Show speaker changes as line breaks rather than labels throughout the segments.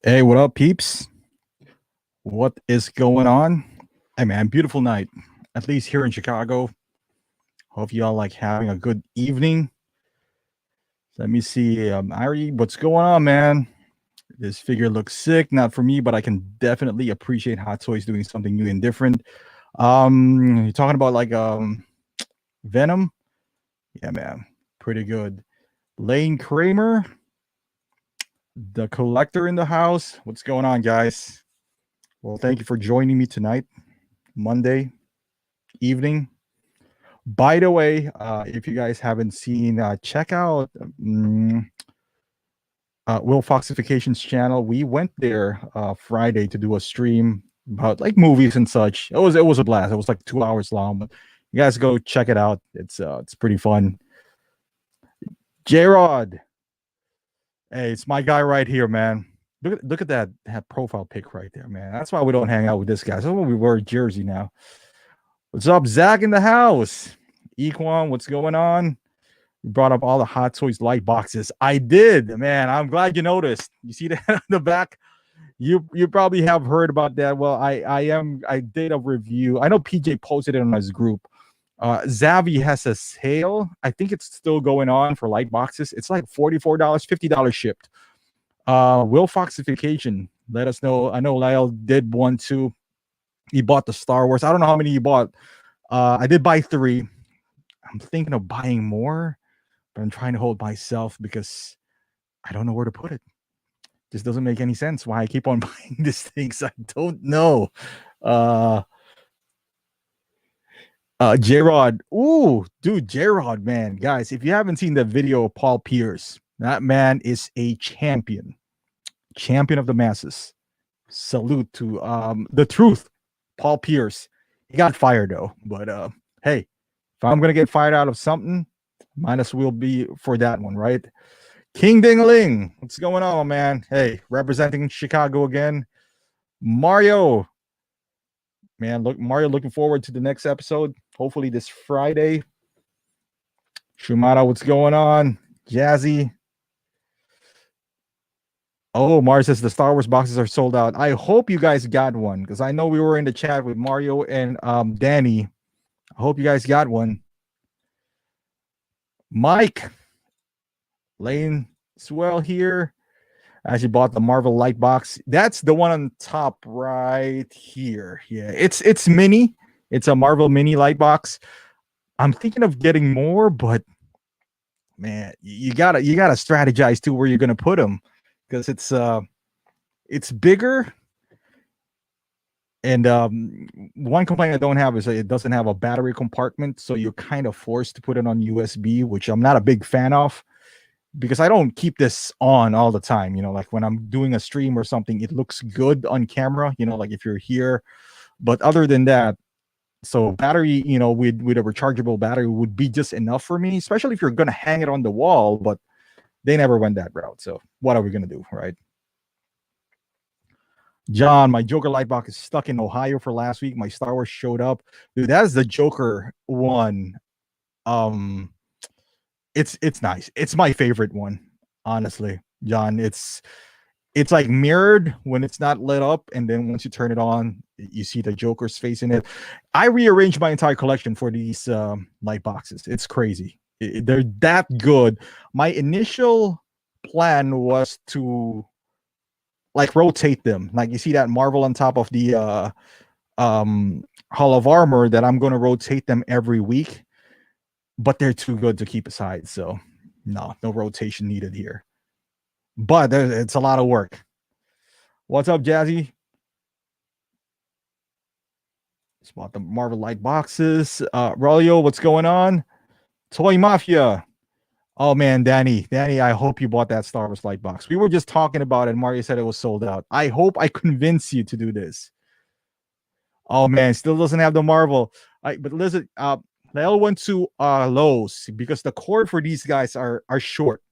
Hey, what up, peeps? What is going on? Hey, man, beautiful night. At least here in Chicago. Hope y'all like having a good evening. Let me see, Ari, what's going on, man? This figure looks sick. Not for me, but I can definitely appreciate Hot Toys doing something new and different. You're talking about like Venom? Yeah, man, pretty good. Lane Kramer, the collector in the house. What's going on, guys? Well, thank you for joining me tonight, Monday evening. By the way, if you guys haven't seen, check out Will Foxification's channel. We went there Friday to do a stream about like movies and such. It was a blast. It was like 2 hours long, but you guys go check it out. It's pretty fun. J Rod, hey, it's my guy right here, man. Look at that profile pic right there, man. That's why we don't hang out with this guy. That's why we wear a jersey now. What's up, Zach in the house? Equan, what's going on? You brought up all the Hot Toys light boxes. I did, man. I'm glad you noticed. You see that on the back? You probably have heard about that. Well, I did a review. I know PJ posted it on his group. Zavi has a sale. I think it's still going on for light boxes. It's like $44, $50 shipped. Will Foxification, let us know. I know Lyle did one too. He bought the Star Wars. I don't know how many he bought. I did buy 3. I'm thinking of buying more, but I'm trying to hold myself because I don't know where to put it. This doesn't make any sense why I keep on buying these things. I don't know. J-Rod. Ooh, dude, J-Rod, man. Guys, if you haven't seen the video of Paul Pierce, that man is a champion. Champion of the masses. Salute to the truth. Paul Pierce. He got fired though, but hey, if I'm gonna get fired out of something, might as well be for that one, right? King Ding Ling, what's going on, man? Hey, representing Chicago again. Mario, man, Mario, looking forward to the next episode. Hopefully this Friday. Shumata, what's going on? Jazzy. Oh, Mars says the Star Wars boxes are sold out. I hope you guys got one because I know we were in the chat with Mario and Danny. I hope you guys got one. Mike Lane Swell here. I actually bought the Marvel light box. That's the one on top right here. Yeah, it's mini. It's a Marvel mini light box. I'm thinking of getting more, but man, you gotta strategize too where you're gonna put them because it's bigger. And one complaint I don't have is that it doesn't have a battery compartment, so you're kind of forced to put it on USB, which I'm not a big fan of because I don't keep this on all the time. You know, like when I'm doing a stream or something, it looks good on camera, you know, like if you're here. But other than that, so battery, you know, with a rechargeable battery would be just enough for me, especially if you're gonna hang it on the wall, but they never went that route. So what are we gonna do, right? John, my Joker Lightbox is stuck in Ohio for last week. My Star Wars showed up. Dude, that is the Joker one. It's nice. It's my favorite one, honestly, John. It's like mirrored when it's not lit up, and then once you turn it on, you see the Joker's face in it. I rearranged my entire collection for these light boxes. It's crazy. They're that good. My initial plan was to like rotate them. Like you see that Marvel on top of the Hall of Armor that I'm going to rotate them every week, but they're too good to keep aside. So no rotation needed here. But it's a lot of work. What's up, Jazzy? Just bought the Marvel light boxes. Rolio, what's going on? Toy Mafia. Oh man, Danny, I hope you bought that Star Wars light box. We were just talking about it. Mario said it was sold out. I hope I convince you to do this. Oh man, still doesn't have the Marvel. But listen, they all went to Lowe's because the cord for these guys are short.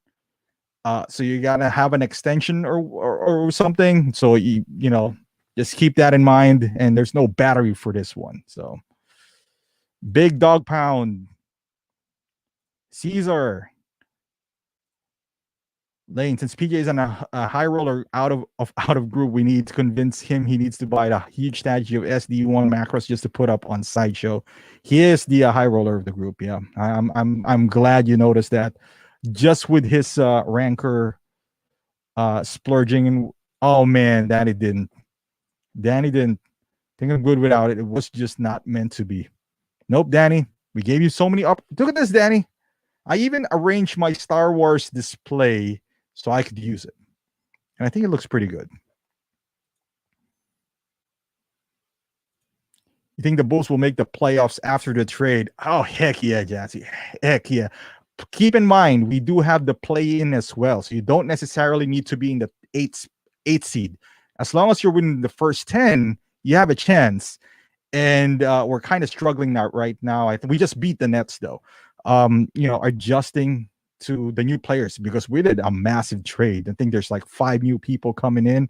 So you gotta have an extension or something. So you know, just keep that in mind. And there's no battery for this one. So Big Dog Pound, Caesar, Lane, since PJ is on a high roller out of group, we need to convince him he needs to buy the huge statue of SD1 Macross just to put up on Sideshow. He is the high roller of the group. Yeah, I'm glad you noticed that. Just with his rancor splurging, and oh man, Danny didn't think I'm good without it. It was just not meant to be. Nope, Danny. We gave you so many up. Look at this, Danny. I even arranged my Star Wars display so I could use it. And I think it looks pretty good. You think the Bulls will make the playoffs after the trade? Oh, heck yeah, Jazzy. Heck yeah. Keep in mind, we do have the play-in as well. So you don't necessarily need to be in the eighth seed. As long as you're winning the first 10, you have a chance. And we're kind of struggling now right now. I think we just beat the Nets, though. Adjusting to the new players because we did a massive trade. I think there's like 5 new people coming in.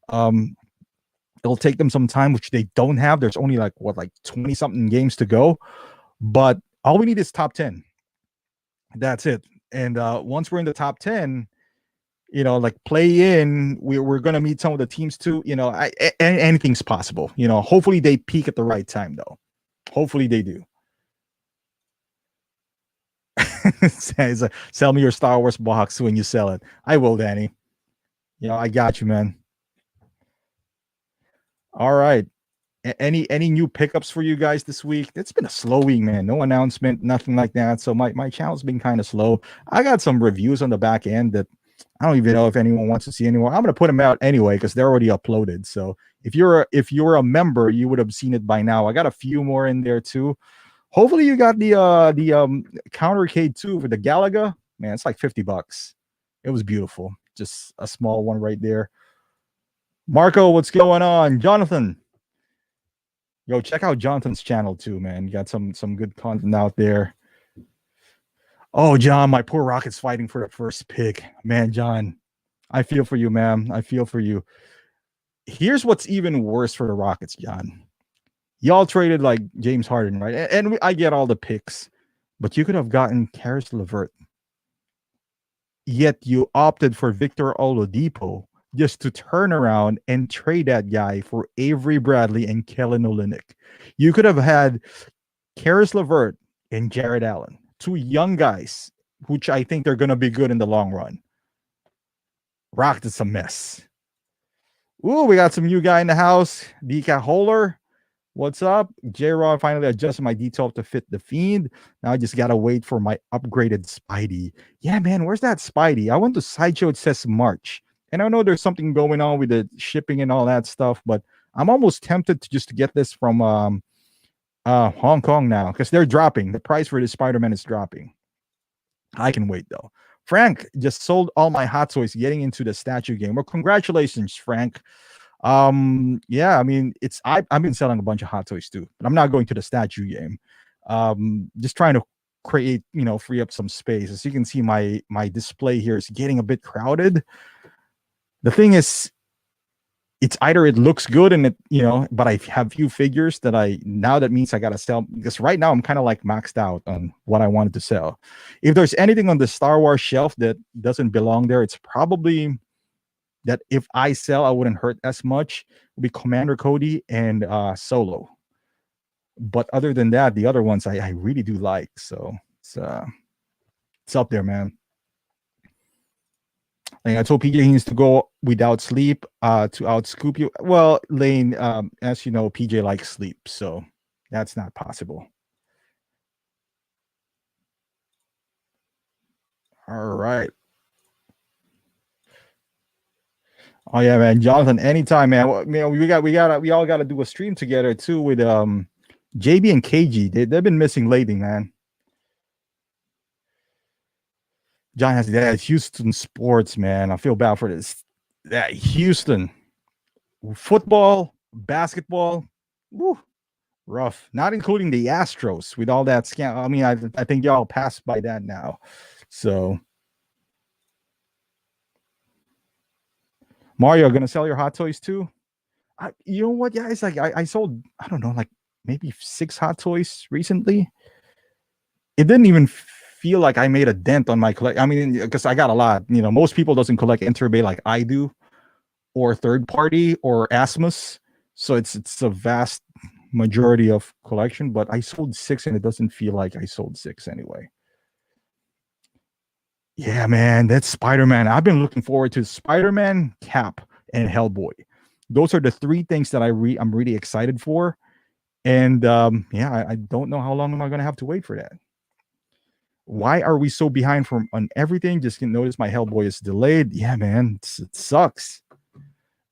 It'll take them some time, which they don't have. There's only like 20 something games to go, but all we need is top 10. That's it. And once we're in the top 10, play in, we're gonna meet some of the teams too. Anything's possible. Hopefully they peak at the right time, though. Hopefully they do. Says, sell me your Star Wars box when you sell it. I will, Danny. I got you, man. All right. Any new pickups for you guys this week? It's been a slow week, man. No announcement, nothing like that. So my channel's been kind of slow. I got some reviews on the back end that I don't even know if anyone wants to see anymore. I'm gonna put them out anyway because they're already uploaded. So if you're a member, you would have seen it by now. I got a few more in there too. Hopefully you got the Countercade 2 for the Galaga. Man, it's like $50. It was beautiful. Just a small one right there. Marco, what's going on? Jonathan. Yo, check out Jonathan's channel too, man. You got some good content out there. Oh, John, my poor Rockets fighting for the first pick. Man, John, I feel for you, man. I feel for you. Here's what's even worse for the Rockets, John. Y'all traded like James Harden, right? And I get all the picks, but you could have gotten Karis LeVert. Yet you opted for Victor Oladipo just to turn around and trade that guy for Avery Bradley and Kellen Olynyk. You could have had Karis LeVert and Jared Allen, 2 young guys, which I think they're going to be good in the long run. Rockets a mess. Ooh, we got some new guy in the house. DK Holler. What's up? J-Rod finally adjusted my detail to fit the Fiend. Now I just got to wait for my upgraded Spidey. Yeah, man, where's that Spidey? I went to Sideshow. It says March. And I know there's something going on with the shipping and all that stuff, but I'm almost tempted to just get this from Hong Kong now because they're dropping. The price for this Spider-Man is dropping. I can wait, though. Frank just sold all my hot toys getting into the statue game. Well, congratulations, Frank. Yeah, I mean, I've been selling a bunch of hot toys too, but I'm not going to the statue game. Just trying to create, free up some space. As you can see, my display here is getting a bit crowded. The thing is, it's either it looks good and but I have few figures that that means I gotta sell, because right now I'm kind of like maxed out on what I wanted to sell. If there's anything on the Star Wars shelf that doesn't belong there, it's probably that if I sell, I wouldn't hurt as much. It would be Commander Cody and Solo. But other than that, the other ones I really do like. So it's up there, man. I told PJ he needs to go without sleep to outscoop you. Well, Lane, as you know, PJ likes sleep, so that's not possible. All right. Oh yeah, man, Jonathan, anytime, man. We all got to do a stream together too with JB and KG. They've been missing lately, man. John has that Houston sports, man. I feel bad for this. That Houston football, basketball, woo, rough. Not including the Astros with all that scam. I mean, I think y'all passed by that now. So, Mario, gonna sell your hot toys too? You know what, guys? Like I sold, I don't know, like maybe 6 hot toys recently. It didn't even feel like I made a dent on my collect. I mean, because I got a lot. Most people doesn't collect Interbay like I do, or third party or Asmus. So it's a vast majority of collection. But I sold 6, and it doesn't feel like I sold 6 anyway. Yeah, man, that's Spider-Man. I've been looking forward to Spider-Man, Cap, and Hellboy. Those are the 3 things that I'm really excited for. And yeah, I don't know how long am I going to have to wait for that. Why are we so behind on everything? Just can notice my Hellboy is delayed. Yeah, man, it sucks.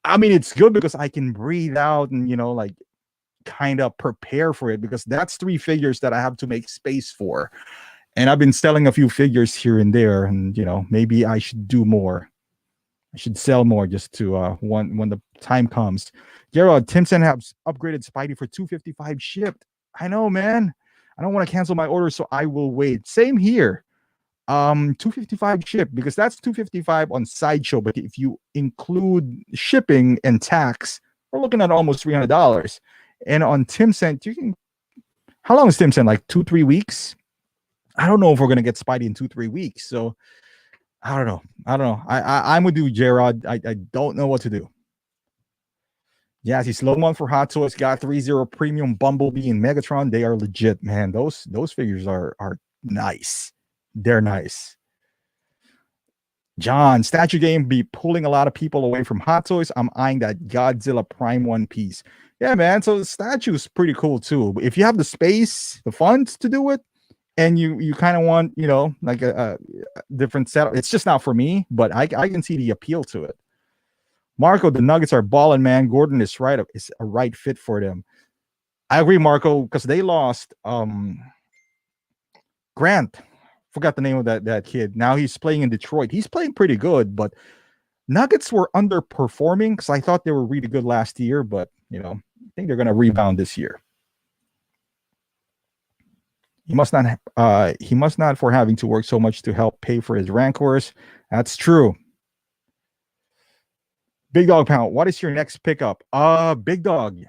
I mean, it's good because I can breathe out and like kind of prepare for it, because that's 3 figures that I have to make space for. And I've been selling a few figures here and there, and maybe I should do more. I should sell more just to when the time comes. Gerald, Timson has upgraded Spidey for $255 shipped. I know, man. I don't want to cancel my order, so I will wait. Same here. $255 shipped, because that's $255 on Sideshow. But if you include shipping and tax, we're looking at almost $300. And on Timson, you can. How long is Timson? Like 2-3 weeks? I don't know if we're gonna get Spidey in 2-3 weeks. So I don't know. I'm with you, Gerard. I don't know what to do. Yeah, he's slow month for Hot Toys. Got 3-0 premium Bumblebee and Megatron. They are legit, man. Those figures are nice. They're nice. John, Statue Game be pulling a lot of people away from Hot Toys. I'm eyeing that Godzilla Prime One piece. Yeah, man. So the statue is pretty cool too. If you have the space, the funds to do it, and you kind of want, like a different setup. It's just not for me, but I can see the appeal to it. Marco, the Nuggets are balling, man. Gordon is right. It's a right fit for them. I agree, Marco, because they lost Grant. Forgot the name of that kid. Now he's playing in Detroit. He's playing pretty good, but Nuggets were underperforming because I thought they were really good last year, but I think they're going to rebound this year. He must not for having to work so much to help pay for his Rancors. That's true. Big Dog Pound, what is your next pickup? Big Dog.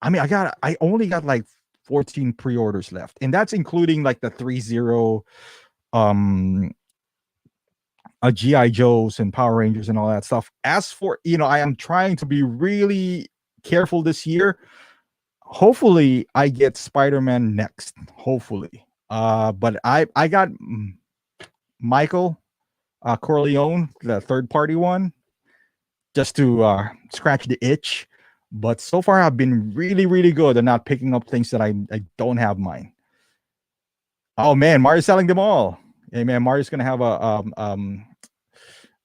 I mean, I only got like 14 pre-orders left, and that's including like the 3-0 GI Joes and Power Rangers and all that stuff. As for, I am trying to be really careful this year. Hopefully I get Spider-Man next. Hopefully. But I got Michael Corleone, the third party one, just to scratch the itch. But so far I've been really, really good at not picking up things that I don't have mine. Oh man, Mario's selling them all. Hey man, Mario's gonna have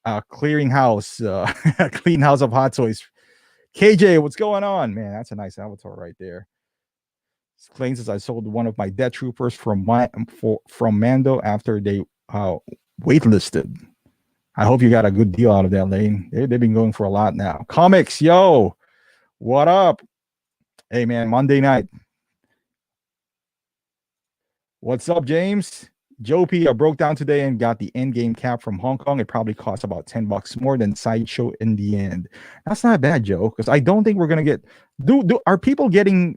a clearing house, a clean house of Hot Toys. KJ, what's going on, man? That's a nice avatar right there. Claims as I sold one of my Death Troopers from Mando after they waitlisted. I hope you got a good deal out of that, Lane. They've been going for a lot now. Comics, yo, what up? Hey man, Monday night. What's up, James? Joe P, I broke down today and got the Endgame cap from Hong Kong. It probably costs about $10 more than Sideshow in the end. That's not bad, Joe, because I don't think we're gonna get. Are people getting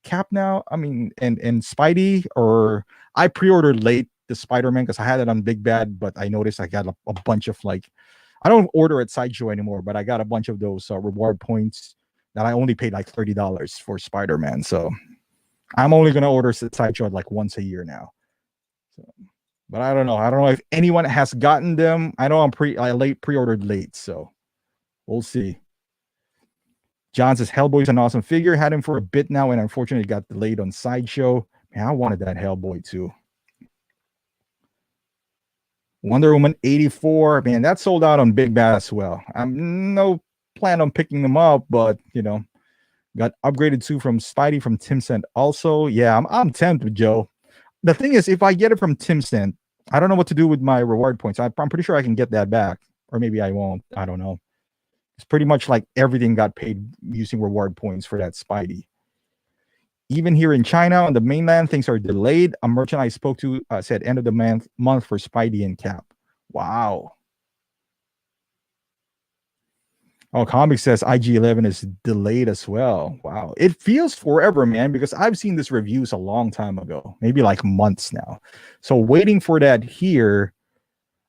cap now? I mean, and Spidey, or I pre-ordered late the Spider-Man because I had it on Big Bad, but I noticed I got a bunch of like, I don't order at Sideshow anymore, but I got a bunch of those reward points that I only paid like $30 for Spider-Man. So I'm only gonna order at Sideshow like once a year now. But I don't know if anyone has gotten them. I know I pre-ordered late, so we'll see. John says Hellboy's an awesome figure. Had him for a bit now, and unfortunately got delayed on Sideshow. Man, I wanted that Hellboy too. Wonder Woman 84. Man, that sold out on Big Bad as well. I'm no plan on picking them up, but got upgraded too from Spidey from Tim Cent. Also, yeah, I'm tempted, Joe. The thing is, if I get it from Tim Cent, I don't know what to do with my reward points. I'm pretty sure I can get that back, or maybe I won't. I don't know. It's pretty much like everything got paid using reward points for that Spidey. Even here in China, on the mainland, things are delayed. A merchant I spoke to said end of the month for Spidey and Cap. Wow. Oh, Comic says IG-11 is delayed as well. Wow. It feels forever, man, because I've seen this reviews a long time ago, maybe like months now. So waiting for that here,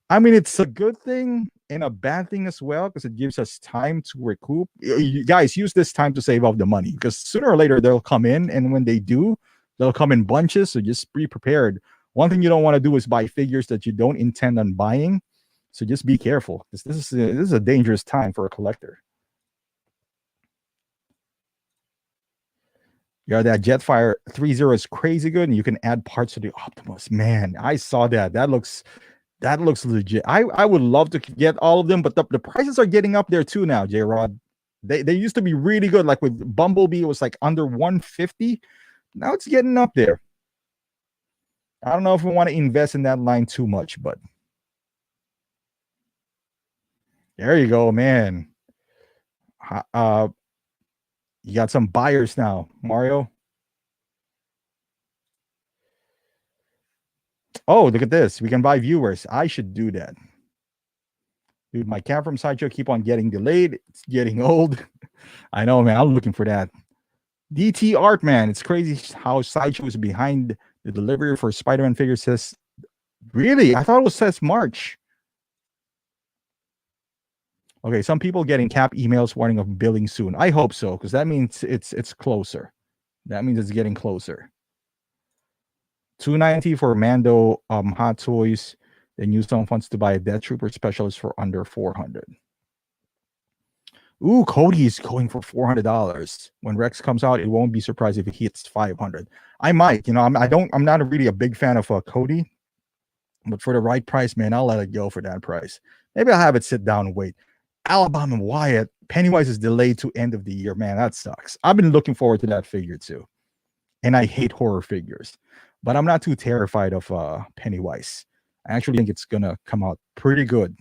I mean, it's a good thing and a bad thing as well because it gives us time to recoup. You guys use this time to save up the money because sooner or later they'll come in, and when they do, they'll come in bunches. So just be prepared. One thing you don't want to do is buy figures that you don't intend on buying. So just be careful because this is a dangerous time for a collector. Yeah, that Jetfire 3.0 is crazy good, and you can add parts to the Optimus. Man, I saw that. That looks legit. I would love to get all of them, but the prices are getting up there too now, J Rod. They used to be really good. Like with Bumblebee, it was like under 150. Now it's getting up there. I don't know if we want to invest in that line too much, but there you go, man. Uh, you got some buyers now, Mario. Oh, look at this. We can buy viewers. I should do that. Dude, my cap from Sideshow keep on getting delayed. It's getting old. I know, man. I'm looking for that. DT Art, man. It's crazy how Sideshow is behind the delivery for Spider-Man figures. Says, really? I thought it was says March. Okay, some people getting cap emails warning of billing soon. I hope so, because that means it's closer. That means it's getting closer. 290 for Mando Hot Toys. Then use some funds to buy a Death Trooper specialist for under 400. Ooh, Cody's going for $400. When Rex comes out, it won't be surprised if it hits 500. I might, I'm not really a big fan of Cody, but for the right price, man, I'll let it go for that price. Maybe I'll have it sit down and wait. Alabama Wyatt, Pennywise is delayed to end of the year. Man, that sucks. I've been looking forward to that figure too. And I hate horror figures, but I'm not too terrified of Pennywise. I actually think it's gonna come out pretty good.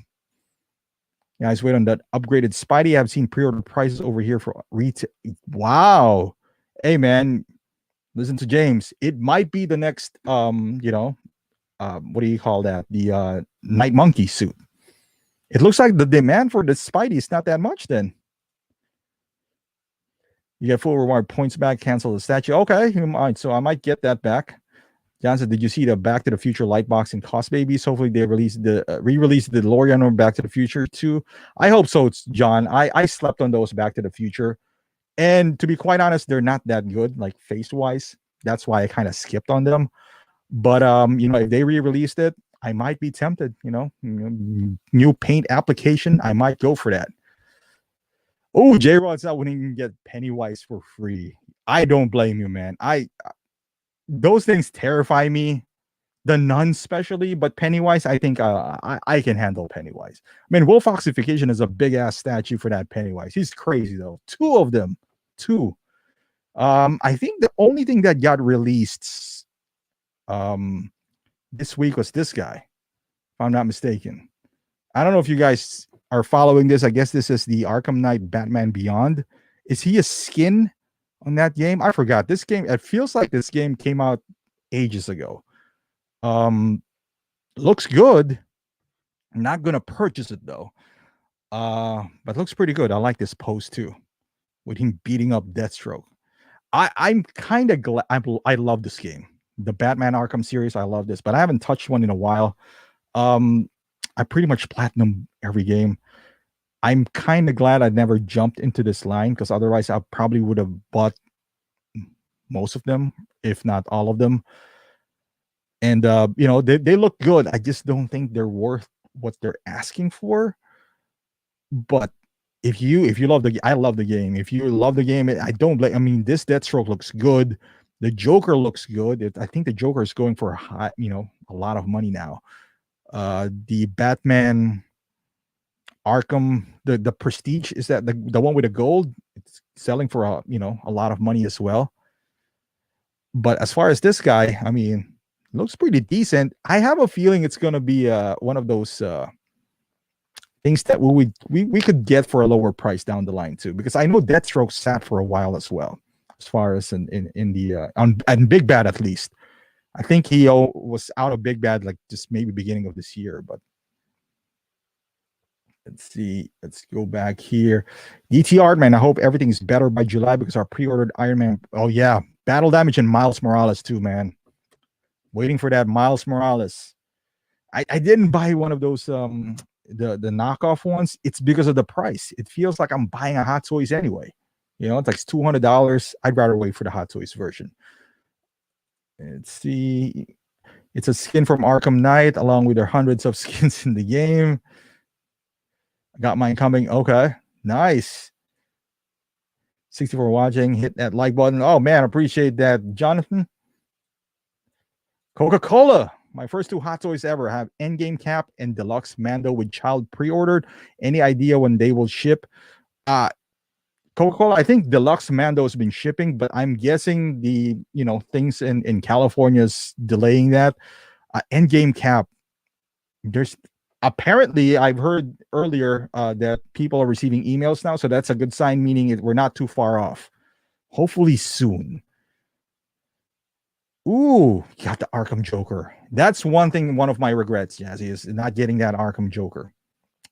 Guys, wait on that upgraded Spidey. I've seen pre-order prices over here for retail. Wow. Hey man, listen to James. It might be the next what do you call that? The Night Monkey suit. It looks like the demand for the Spidey is not that much then. You get full reward points back, cancel the statue. Okay, so I might get that back. Johnson, did you see the Back to the Future Lightbox and Cost Babies? Hopefully they re-release the DeLorean or Back to the Future too. I hope so, John. I slept on those Back to the Future. And to be quite honest, they're not that good, like face-wise. That's why I kind of skipped on them. But if they re-released it, I might be tempted, new paint application. I might go for that. Oh, J-Rod's not winning. You can get Pennywise for free. I don't blame you, man. Those things terrify me. The Nun especially, but Pennywise, I think I can handle Pennywise. I mean, Wolf Oxification is a big ass statue for that Pennywise. He's crazy though. Two of them. Two. I think the only thing that got released this week was this guy, if I'm not mistaken. I don't know if you guys are following this. I guess this is the Arkham Knight Batman Beyond. Is he a skin on that game? I forgot. This game, it feels like this game came out ages ago. Looks good. I'm not gonna purchase it though. But looks pretty good. I like this pose too, with him beating up Deathstroke. I'm kind of glad. I love this game, the Batman Arkham series. I love this, but I haven't touched one in a while. I pretty much platinum every game. I'm kind of glad I never jumped into this line because otherwise I probably would have bought most of them, if not all of them. And they look good. I just don't think they're worth what they're asking for. But if you love I love the game. If you love the game, I don't blame. I mean, this Deathstroke looks good. The Joker looks good. I think the Joker is going for a lot of money now. The Batman Arkham, the Prestige, is that the one with the gold? It's selling for a lot of money as well. But as far as this guy, I mean, looks pretty decent. I have a feeling it's gonna be one of those things that we could get for a lower price down the line too, because I know Deathstroke sat for a while as well, as far as in the on Big Bad at least. I think he was out of Big Bad like just maybe beginning of this year, but Let's see. Let's go back here. DT man. I hope everything's better by July because our pre-ordered Iron Man. Oh yeah, Battle Damage and Miles Morales too, man. Waiting for that Miles Morales. I didn't buy one of those the knockoff ones. It's because of the price. It feels like I'm buying a Hot Toys anyway. You know, it's like $200. I'd rather wait for the Hot Toys version. Let's see. It's a skin from Arkham Knight along with their hundreds of skins in the game. I got mine coming. Okay. Nice. 60 for watching. Hit that like button. Oh man, appreciate that, Jonathan. Coca-Cola. My first two Hot Toys ever have Endgame Cap and Deluxe Mando with child pre-ordered. Any idea when they will ship? Coca-Cola, I think Deluxe Mando has been shipping, but I'm guessing the things in California is delaying that. Endgame Cap. There's apparently I've heard earlier that people are receiving emails now, so that's a good sign, meaning we're not too far off. Hopefully soon. Ooh, got the Arkham Joker. That's one thing, one of my regrets, Jazzy, is not getting that Arkham Joker.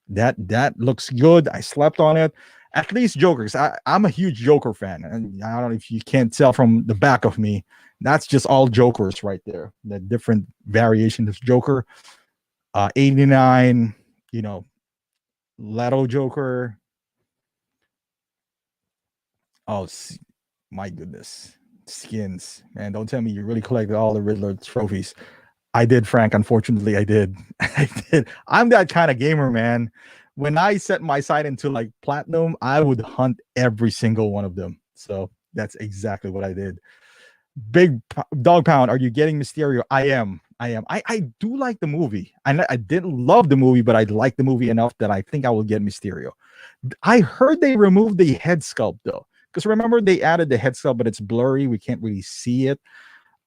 That looks good. I slept on it. At least Jokers. I'm a huge Joker fan. And I don't know if you can't tell from the back of me. That's just all Jokers right there. The different variations of Joker. 89, Leto Joker. Oh, my goodness. Skins, man. Don't tell me you really collected all the Riddler trophies. I did, Frank. Unfortunately, I did. I did. I'm that kind of gamer, man. When I set my sight into like platinum, I would hunt every single one of them. So that's exactly what I did. Big Dog Pound, are you getting Mysterio? I am. I do like the movie. I didn't love the movie, but I like the movie enough that I think I will get Mysterio. I heard they removed the head sculpt though. Because remember, they added the head sculpt, but it's blurry. We can't really see it.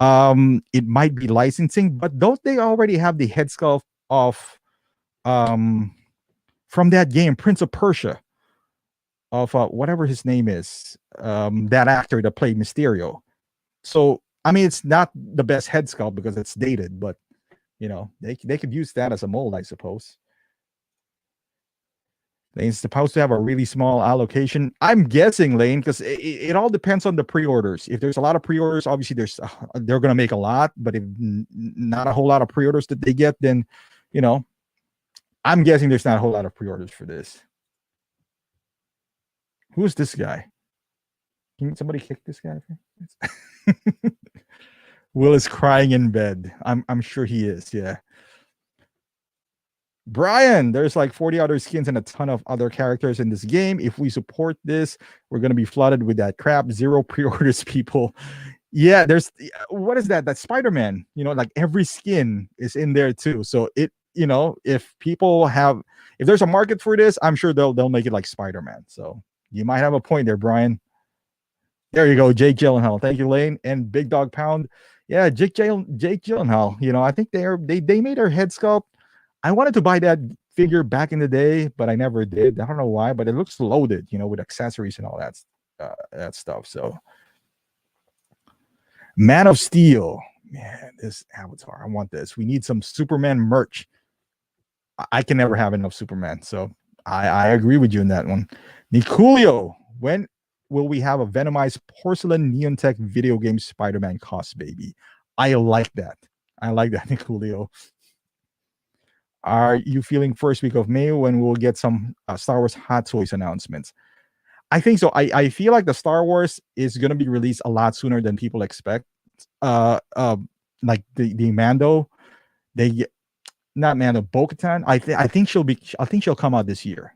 It might be licensing, but don't they already have the head sculpt of from that game, Prince of Persia, of whatever his name is, that actor that played Mysterio. So I mean, it's not the best head sculpt because it's dated, but they could use that as a mold, I suppose. Lane's supposed to have a really small allocation. I'm guessing, Lane, because it all depends on the pre-orders. If there's a lot of pre-orders, obviously they're going to make a lot. But if not a whole lot of pre-orders that they get, then I'm guessing there's not a whole lot of pre-orders for this. Who's this guy? Can somebody kick this guy? Will is crying in bed. I'm sure he is. Yeah. Brian, there's like 40 other skins and a ton of other characters in this game. If we support this, we're going to be flooded with that crap. Zero pre-orders, people. Yeah, there's what is that? That Spider-Man, like every skin is in there too. So if people if there's a market for this, I'm sure they'll make it like Spider-Man. So you might have a point there, Brian. There you go, Jake Gyllenhaal. Thank you, Lane. And Big Dog Pound. Yeah, Jake Gyllenhaal. I think they made her head sculpt. I wanted to buy that figure back in the day, but I never did. I don't know why, but it looks loaded, with accessories and all that stuff. So, Man of Steel, man, this Avatar, I want this. We need some Superman merch. I can never have enough Superman, so I agree with you in that one. Niculio, when will we have a Venomized porcelain neon tech video game Spider-Man cost, baby? I like that, Niculio. Are you feeling first week of May when we'll get some Star Wars Hot Toys announcements? I think so. I feel like the Star Wars is going to be released a lot sooner than people expect. Like the Mando, not Mando, Bo-Katan. I think she'll come out this year.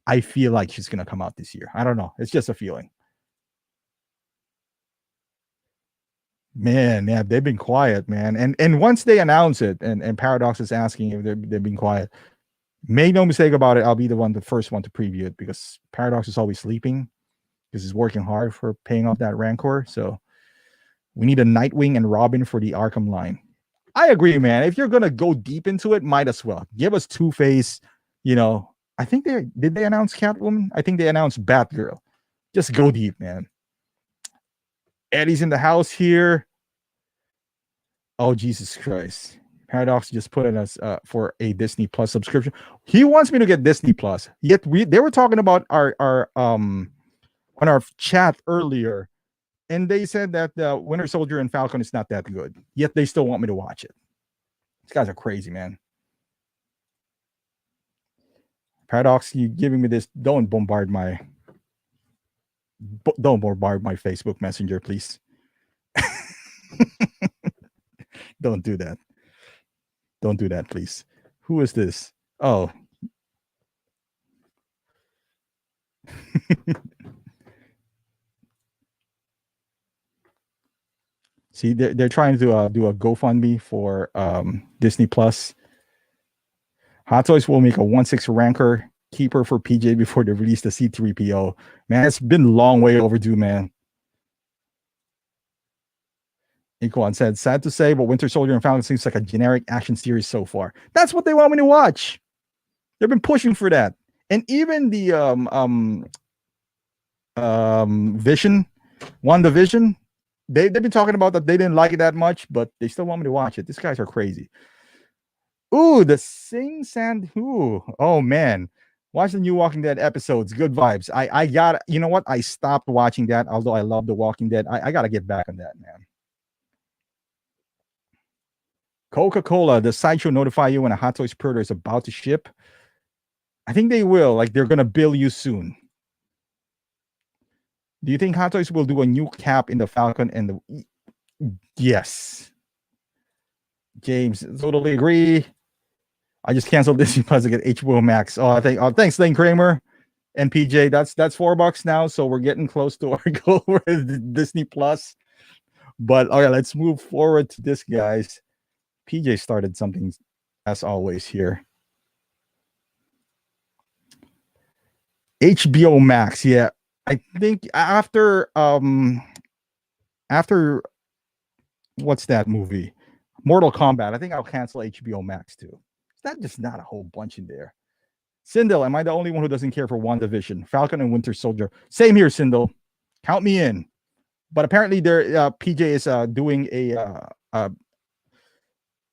I feel like she's going to come out this year. I don't know. It's just a feeling. Man, yeah, they've been quiet, man. And once they announce it, and Paradox is asking if they've been quiet, make no mistake about it, I'll be the first one to preview it because Paradox is always sleeping because he's working hard for paying off that Rancor. So we need a Nightwing and Robin for the Arkham line. I agree, man. If you're gonna go deep into it, might as well give us Two-Face. I think did they announce Catwoman? I think they announced Batgirl. Just go deep, man. Eddie's in the house here. Oh, Jesus Christ. Paradox just put in us for a Disney Plus subscription. He wants me to get Disney Plus. Yet they were talking about our on our chat earlier, and they said that Winter Soldier and Falcon is not that good. Yet they still want me to watch it. These guys are crazy, man. Paradox, you giving me this? Don't bombard my Facebook Messenger, please. Don't do that. Don't do that, please. Who is this? Oh. See, they're trying to do a GoFundMe for Disney Plus. Hot Toys will make a 1/6 ranker keeper for PJ before they release the C3PO. Man, it's been a long way overdue, man. Equan said, sad to say, but Winter Soldier and Falcon seems like a generic action series so far. That's what they want me to watch. They've been pushing for that. And even the Vision, WandaVision, they've been talking about that they didn't like it that much, but they still want me to watch it. These guys are crazy. Ooh, the Sing Sand. Ooh, oh man. Watch the new Walking Dead episodes. Good vibes. I got, you know what? I stopped watching that, although I love The Walking Dead. I got to get back on that, man. Coca-Cola, does Sideshow notify you when a Hot Toys pre-order is about to ship? I think they will. Like, they're going to bill you soon. Do you think Hot Toys will do a new cap in the Falcon and the... Yes. James, totally agree. I just canceled Disney Plus to get HBO Max. Thanks, Lane Kramer and PJ. That's $4 now, so we're getting close to our goal with Disney Plus. But all right, let's move forward to this, guys. PJ started something as always here. HBO Max, yeah. I think after what's that movie? Mortal Kombat. I think I'll cancel HBO Max too. That's just not a whole bunch in there. Sindel, am I the only one who doesn't care for WandaVision? Falcon and Winter Soldier. Same here, Sindel. Count me in. But apparently, PJ is doing a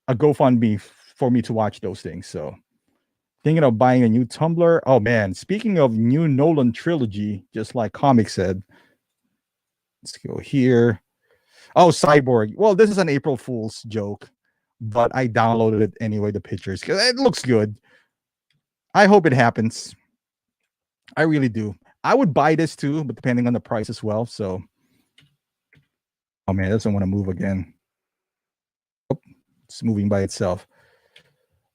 GoFundMe for me to watch those things. So, thinking of buying a new Tumblr. Oh man, speaking of new Nolan trilogy, just like Comic said. Let's go here. Oh, Cyborg. Well, this is an April Fool's joke, but I downloaded it anyway, the pictures, because it looks good. I hope it happens. I really do. I would buy this too, but depending on the price as well. So, oh man, it doesn't want to move again. Oh, it's moving by itself.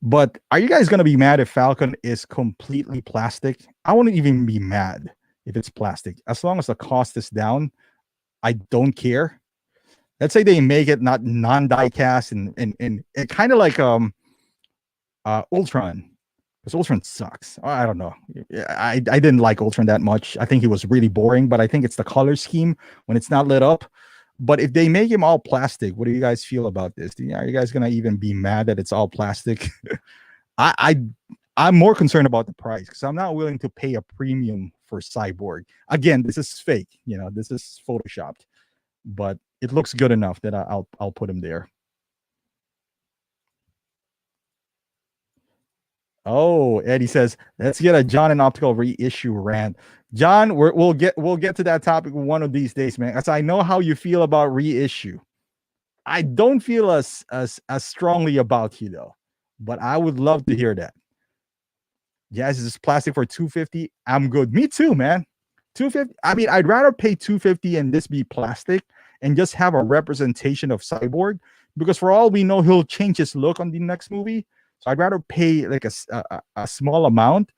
But are you guys going to be mad if Falcon is completely plastic? I wouldn't even be mad if it's plastic. As long as the cost is down, I don't care. Let's say they make it not non-die cast and kind of like Ultron. Because Ultron sucks. I don't know. I didn't like Ultron that much. I think he was really boring, but I think it's the color scheme when it's not lit up. But if they make him all plastic, what do you guys feel about this? Are you guys gonna even be mad that it's all plastic? I'm more concerned about the price because I'm not willing to pay a premium for Cyborg. Again, this is fake. You know, this is photoshopped, but it looks good enough that I'll put him there. Oh, Eddie says, let's get a John and Optical reissue rant. John, we'll get to that topic one of these days, man. As I know how you feel about reissue. I don't feel as strongly about you though, but I would love to hear that. Yes, is this plastic for $250? I'm good. Me too, man. $250. I mean, I'd rather pay $250 and this be plastic and just have a representation of Cyborg, because for all we know, he'll change his look on the next movie. So I'd rather pay like a small amount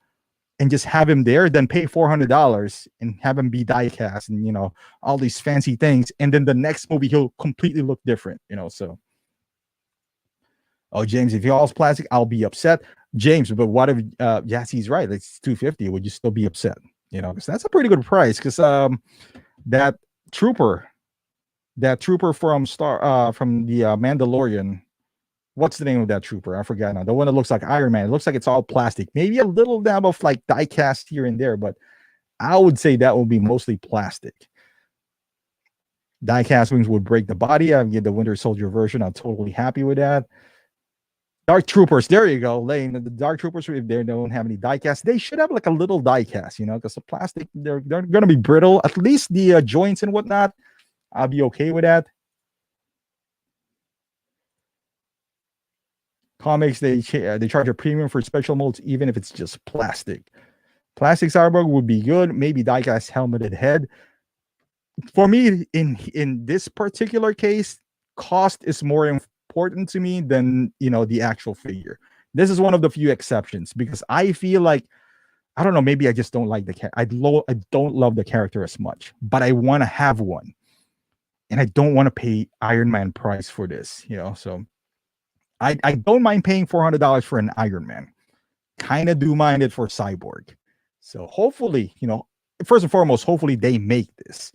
and just have him there than pay $400 and have him be die cast and, you know, all these fancy things. And then the next movie, he'll completely look different, you know, so. Oh, James, if y'all's plastic, I'll be upset. James, but what if, yes, he's right. It's $250. Would you still be upset? You know, because that's a pretty good price. Because that trooper from the Mandalorian, what's the name of that trooper? I forgot now. The one that looks like Iron Man. It looks like it's all plastic. Maybe a little dab of like die cast here and there, but I would say that will be mostly plastic. Die cast wings would break the body. I get the Winter Soldier version. I'm totally happy with that. Dark Troopers, there you go, Lane. The Dark Troopers, if they don't have any diecast, they should have like a little diecast, because the plastic, they're gonna be brittle. At least the joints and whatnot, I'll be okay with that. Comics, they charge a premium for special molds, even if it's just plastic. Plastic Cyborg would be good. Maybe diecast helmeted head. For me, in this particular case, cost is more important to me than the actual figure. This is one of the few exceptions because I feel like, I don't know, maybe I just don't like the character. I don't love the character as much, but I want to have one, and I don't want to pay Iron Man price for this. So I don't mind paying $400 for an Iron Man. Kind of do mind it for Cyborg. So hopefully, first and foremost, hopefully they make this.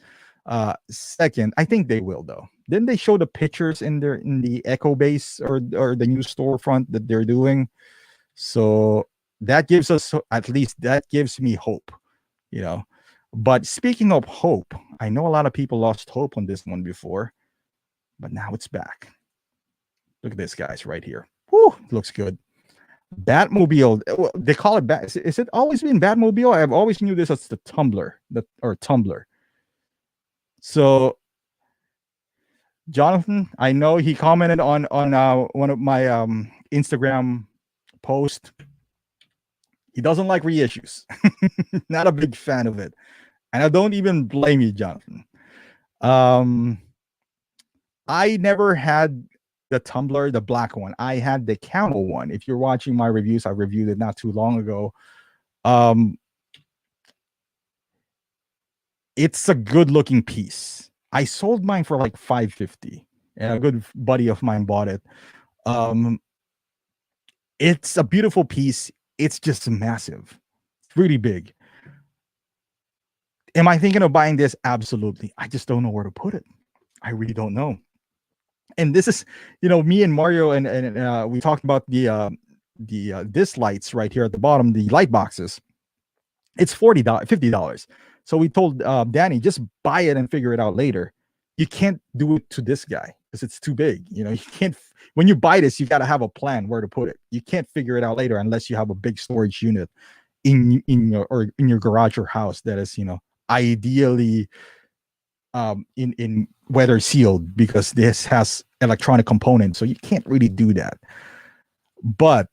Second, I think they will though. Didn't they show the pictures in the Echo Base or the new storefront that they're doing? So that gives us, at least that gives me hope, But speaking of hope, I know a lot of people lost hope on this one before, but now it's back. Look at this, guys, right here. Whew, looks good. Batmobile. Well, they call it Bat. Is it always been Batmobile? I've always knew this as the Tumbler, or Tumbler. So, Jonathan, I know he commented on one of my Instagram posts. He doesn't like reissues. Not a big fan of it, and I don't even blame you, Jonathan. I never had the Tumbler, the black one. I had the camel one. If you're watching my reviews, I reviewed it not too long ago. It's a good looking piece. I sold mine for like $550, and a good buddy of mine bought it. It's a beautiful piece. It's just massive. It's really big. Am I thinking of buying this? Absolutely. I just don't know where to put it. I really don't know. And this is, me and Mario, and we talked about the this lights right here at the bottom, the light boxes. It's $40, $50. So we told Danny, just buy it and figure it out later. You can't do it to this guy because it's too big. You can't. When you buy this, you got to have a plan where to put it. You can't figure it out later unless you have a big storage unit in your garage or house that is, ideally in weather sealed, because this has electronic components, so you can't really do that. But,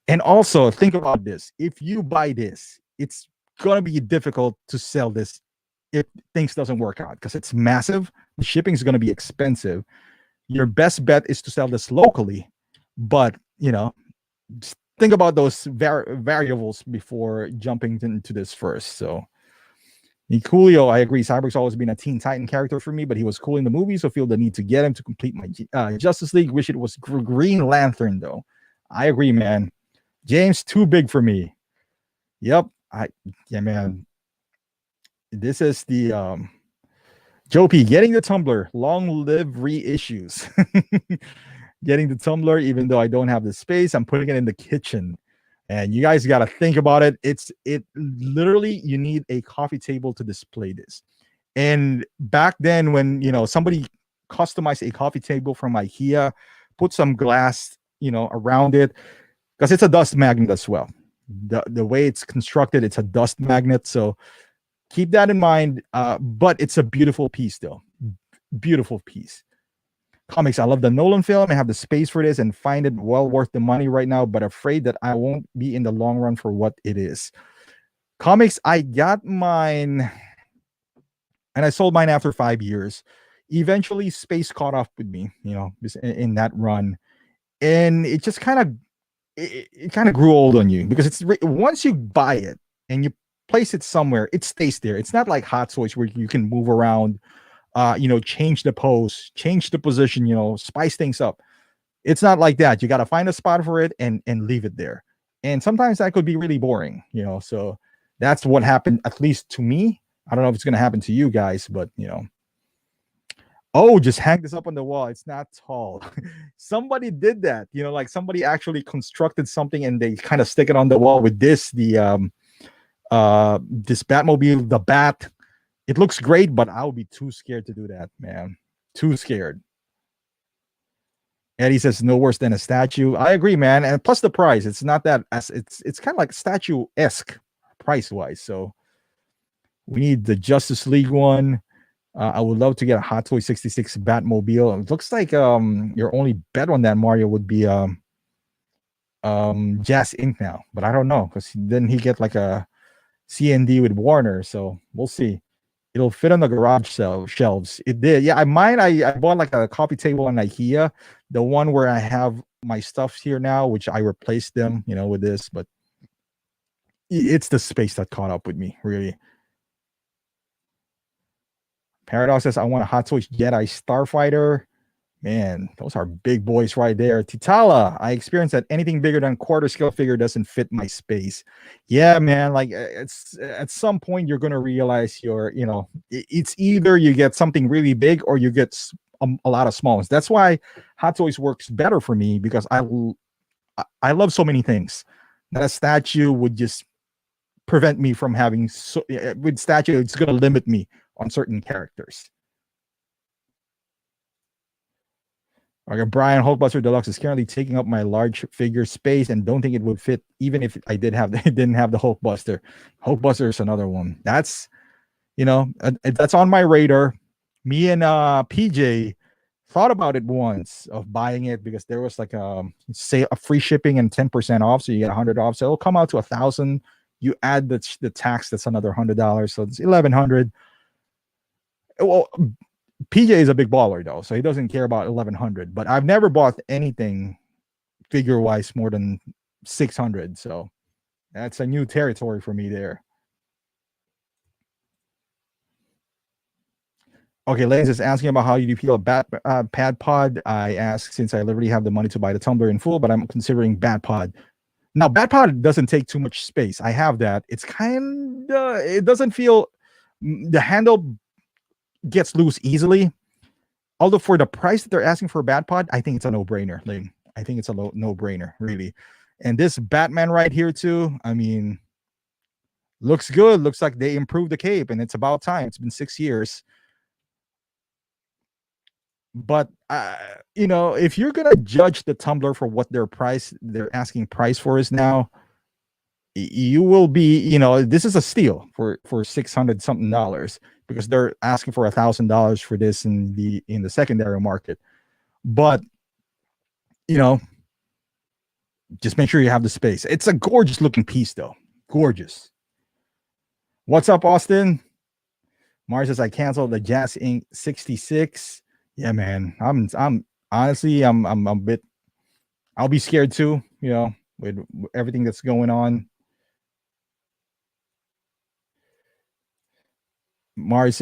and also think about this: if you buy this, it's gonna be difficult to sell this if things doesn't work out, because it's massive. The shipping is gonna be expensive. Your best bet is to sell this locally, but just think about those variables before jumping into this first. So Coolio, I agree. Cyborg's always been a Teen Titan character for me, but he was cool in the movie, so feel the need to get him to complete my Justice League. Wish it was Green Lantern, though. I agree, man. James, too big for me. Yep. Yeah, man. This is the Joe P. Getting the Tumbler. Long live reissues. Getting the Tumbler, even though I don't have the space, I'm putting it in the kitchen. And you guys got to think about it. It literally, you need a coffee table to display this. And back then, when somebody customized a coffee table from IKEA, put some glass around it, because it's a dust magnet as well. The way it's constructed, it's a dust magnet. So keep that in mind. But it's a beautiful piece, though. Beautiful piece. Comics, I love the Nolan film. I have the space for this and find it well worth the money right now, but afraid that I won't be in the long run for what it is. Comics, I got mine and I sold mine after 5 years. Eventually, space caught up with me, in that run. And it just kind of grew old on you, because it's once you buy it and you place it somewhere, it stays there. It's not like Hot Toys where you can move around, change the pose, change the position, spice things up. It's not like that. You got to find a spot for it and leave it there. And sometimes that could be really boring, so that's what happened, at least to me. I don't know if it's going to happen to you guys, but oh, just hang this up on the wall. It's not tall. Somebody did that, like somebody actually constructed something and they kind of stick it on the wall with this Batmobile, the Bat. It looks great, but I would be too scared to do that, man. Too scared. Eddie says no worse than a statue. I agree, man. And plus the price, it's not that as it's kind of like statue esque price wise. So we need the Justice League one. I would love to get a Hot Toy 66 Batmobile. It looks like your only bet on that Mario would be Jazz Inc. now, but I don't know because then he get like a CND with Warner, so we'll see. It'll fit on the garage shelves. It did. Yeah, I bought like a coffee table on IKEA, the one where I have my stuff here now, which I replaced them, with this, but it's the space that caught up with me, really. Paradox says, I want a Hot Toys Jedi Starfighter. Man, those are big boys right there. Titala, I experienced that anything bigger than quarter scale figure doesn't fit my space. Yeah, man, like it's at some point you're going to realize it's either you get something really big or you get a lot of small ones. That's why Hot Toys works better for me because I love so many things. That a statue would just prevent me from having with statue, it's going to limit me on certain characters. Okay, Brian, Hulkbuster Deluxe is currently taking up my large figure space and don't think it would fit even if I didn't have the Hulkbuster. Hulkbuster is another one. That's that's on my radar. Me and PJ thought about it once of buying it because there was like say a free shipping and 10% off, so you get 100 off. So it'll come out to 1,000. You add the tax, that's another $100, so it's 1,100. Well, PJ is a big baller though, so he doesn't care about 1,100. But I've never bought anything figure wise more than 600, so that's a new territory for me there. Okay, Lance is asking about how you feel about Pad Pod. I ask since I literally have the money to buy the tumbler in full, but I'm considering Bat Pod. Now, Bat Pod doesn't take too much space. I have that. It's it doesn't feel, the handle gets loose easily. Although for the price that they're asking for a Bat Pod, I think it's a no-brainer. Like, I think it's a no-brainer, really. And this Batman right here too, I mean, looks good. Looks like they improved the cape, and it's about time. It's been 6 years. But if you're gonna judge the tumbler for what their asking price for is now, you will be, this is a steal for 600 something dollars because they're asking for $1,000 for this in the secondary market. But just make sure you have the space. It's a gorgeous looking piece though. Gorgeous. What's up, Austin? Mars says I canceled the Jazz Inc. 66. Yeah, man. I'm honestly I'm a bit, I'll be scared too, with everything that's going on. Mars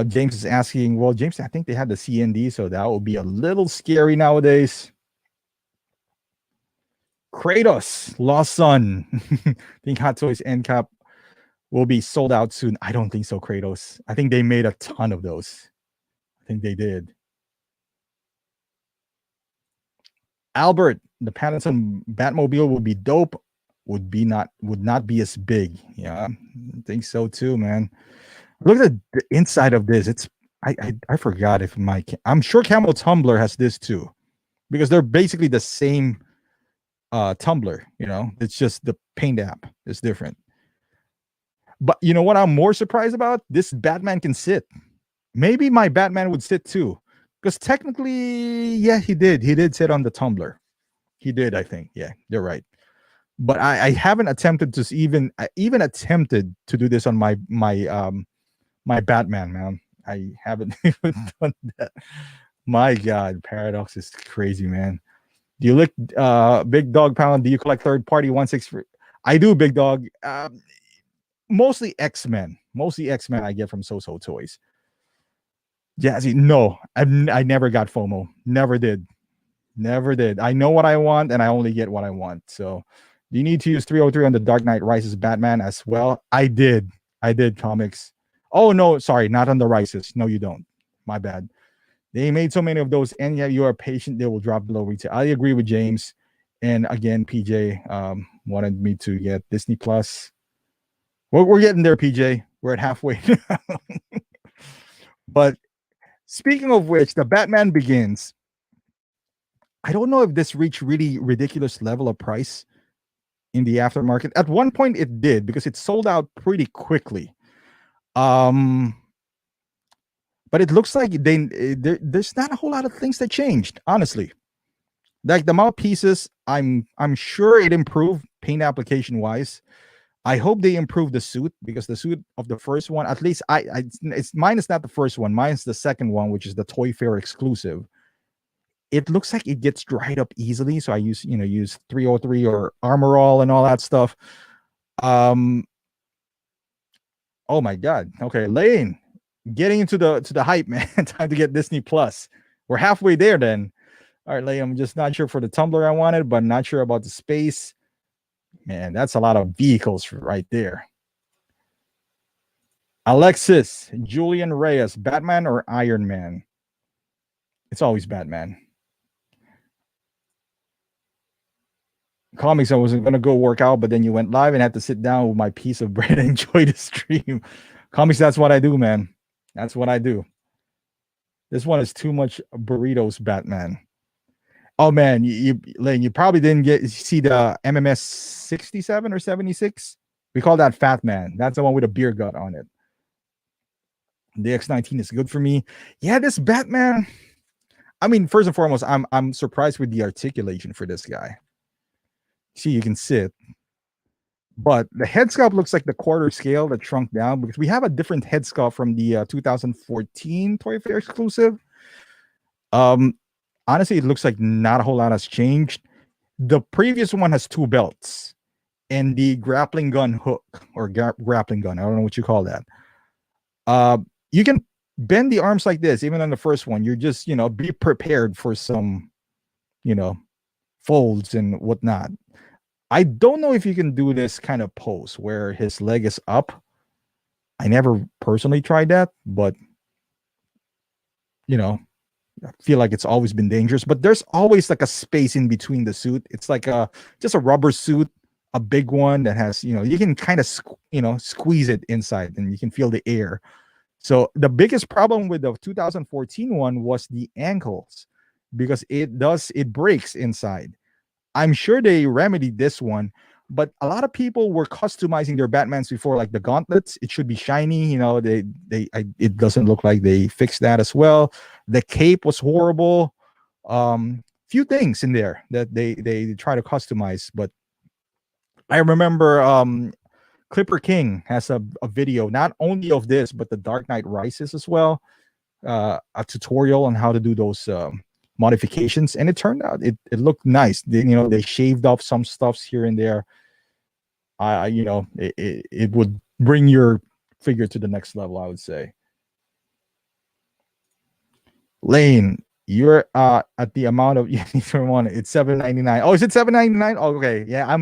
James is asking, well, James, I think they had the CND, so that will be a little scary nowadays. Kratos, Lost Son. I think Hot Toys end cap will be sold out soon. I don't think so, Kratos. I think they made a ton of those. I think they did. Albert, the Pattinson Batmobile will be dope. Would not be as big. Yeah, I think so too, man. Look at the inside of this. It's I forgot if I'm sure Camel Tumbler has this too, because they're basically the same tumbler. It's just the paint app is different. But you know what I'm more surprised about? This Batman can sit. Maybe my Batman would sit too. Because technically, yeah, he did sit on the tumbler. He did, I think. Yeah, you're right. But I haven't attempted to even attempted to do this on my Batman, man. I haven't even done that. My God, Paradox is crazy, man. Do you look Big Dog Pound? Do you collect third party 1/6? I do, Big Dog. Mostly X-Men. I get from So Toys. Jazzy, no, I never got FOMO. Never did. I know what I want, and I only get what I want. So, do you need to use 303 on the Dark Knight Rises Batman as well? I did, comics. Oh no, sorry, not on the Rises. No, you don't. My bad. They made so many of those, and yeah, you are patient. They will drop below retail. I agree with James. And again, PJ wanted me to get Disney Plus. We're getting there, PJ. We're at halfway now. But speaking of which, the Batman Begins. I don't know if this reached really ridiculous level of price in the aftermarket. At one point, it did because it sold out pretty quickly. Um, but it looks like there's not a whole lot of things that changed, honestly. Like the mouthpieces, I'm sure it improved paint application wise. I hope they improve the suit because the suit of the first one, at least it's mine is not the first one, mine's the second one, which is the Toy Fair exclusive. It looks like it gets dried up easily, so I use 303 or Armor All and all that stuff. Um, oh my god. Okay, Lane, getting into the hype, man. Time to get Disney Plus. We're halfway there then. All right, Lane, I'm just not sure for the tumbler I wanted, but not sure about the space. Man, that's a lot of vehicles right there. Alexis, Julian Reyes, Batman or Iron Man? It's always Batman. Comics, I wasn't going to go work out, but then you went live and had to sit down with my piece of bread and enjoy the stream. Comics, that's what I do, man. That's what I do. This one is too much burritos, Batman. Oh man, Lane, you probably didn't see the MMS 67 or 76. We call that Fat Man. That's the one with a beer gut on it. The X19 is good for me. Yeah, this Batman. I mean, first and foremost, I'm surprised with the articulation for this guy. See, you can sit, but the head sculpt looks like the quarter scale that shrunk down because we have a different head sculpt from the 2014 Toy Fair exclusive. Honestly, it looks like not a whole lot has changed. The previous one has two belts and the grappling gun hook or grappling gun. I don't know what you call that. You can bend the arms like this, even on the first one. You're just, be prepared for some, folds and whatnot. I don't know if you can do this kind of pose where his leg is up. I never personally tried that, but I feel like it's always been dangerous. But there's always like a space in between the suit. It's like just a rubber suit, a big one that has, you can kind of squeeze it inside and you can feel the air. So the biggest problem with the 2014 one was the ankles because it breaks inside. I'm sure they remedied this one, but a lot of people were customizing their Batmans before, like the gauntlets. It should be shiny, it doesn't look like they fixed that as well. The cape was horrible. Few things in there that they try to customize, but I remember Clipper King has a video not only of this but the Dark Knight Rises as well, a tutorial on how to do those modifications, and it turned out it looked nice. They shaved off some stuffs here and there. It would bring your figure to the next level, I would say. Lane, you're at the amount of it's $7.99. Oh, is it $7.99? Oh, okay. Yeah,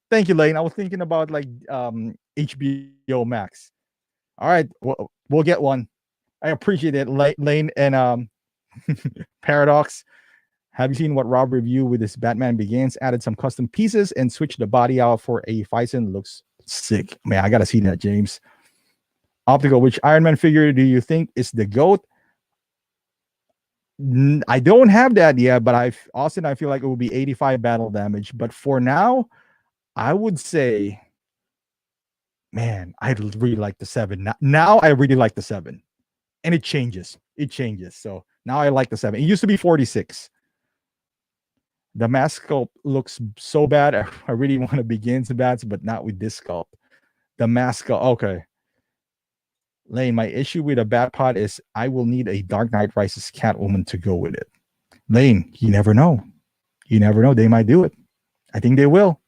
thank you, Lane. I was thinking about like HBO Max. All right, we'll get one. I appreciate it, Lane and Paradox. Have you seen what Rob reviewed with this Batman Begins? Added some custom pieces and switched the body out for a Fison. Looks sick. Man, I gotta see that, James. Optical, which Iron Man figure do you think is the GOAT? I don't have that yet, but I feel like it will be 85 battle damage. But for now, I would say, man, I really like the 7. Now I really like the 7. And it changes. So now I like the 7. It used to be 46. The mask sculpt looks so bad. I really want to begin to bats, but not with this sculpt. The mask sculpt, okay. Lane, my issue with a Batpod is I will need a Dark Knight Rises Catwoman to go with it. Lane, you never know. They might do it. I think they will.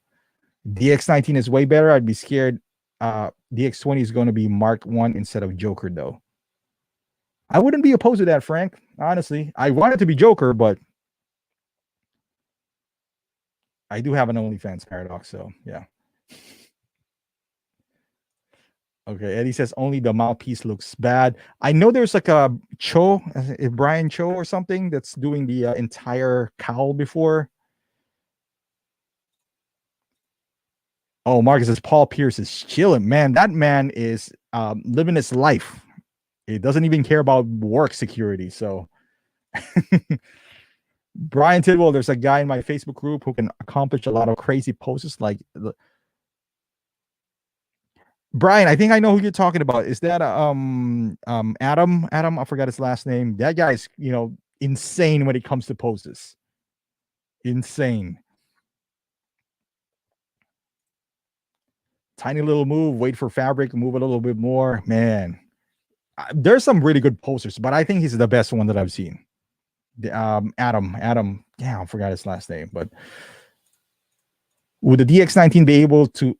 DX19 is way better. I'd be scared. DX20 is going to be Mark 1 instead of Joker, though. I wouldn't be opposed to that, Frank. Honestly, I want it to be Joker, but I do have an OnlyFans, Paradox, so yeah. Okay, Eddie says only the mouthpiece looks bad. I know there's like a Brian Cho or something that's doing the entire cowl before. Oh, Marcus says Paul Pierce is chilling. Man, that man is living his life. He doesn't even care about work security. So Brian Tidwell, there's a guy in my Facebook group who can accomplish a lot of crazy poses. Like Brian, I think I know who you're talking about. Is that Adam? Adam, I forgot his last name. That guy's insane when it comes to poses. Insane. Tiny little move, wait for fabric, move a little bit more. Man, there's some really good posters, but I think he's the best one that I've seen. Adam. Yeah, I forgot his last name, but would the DX19 be able to?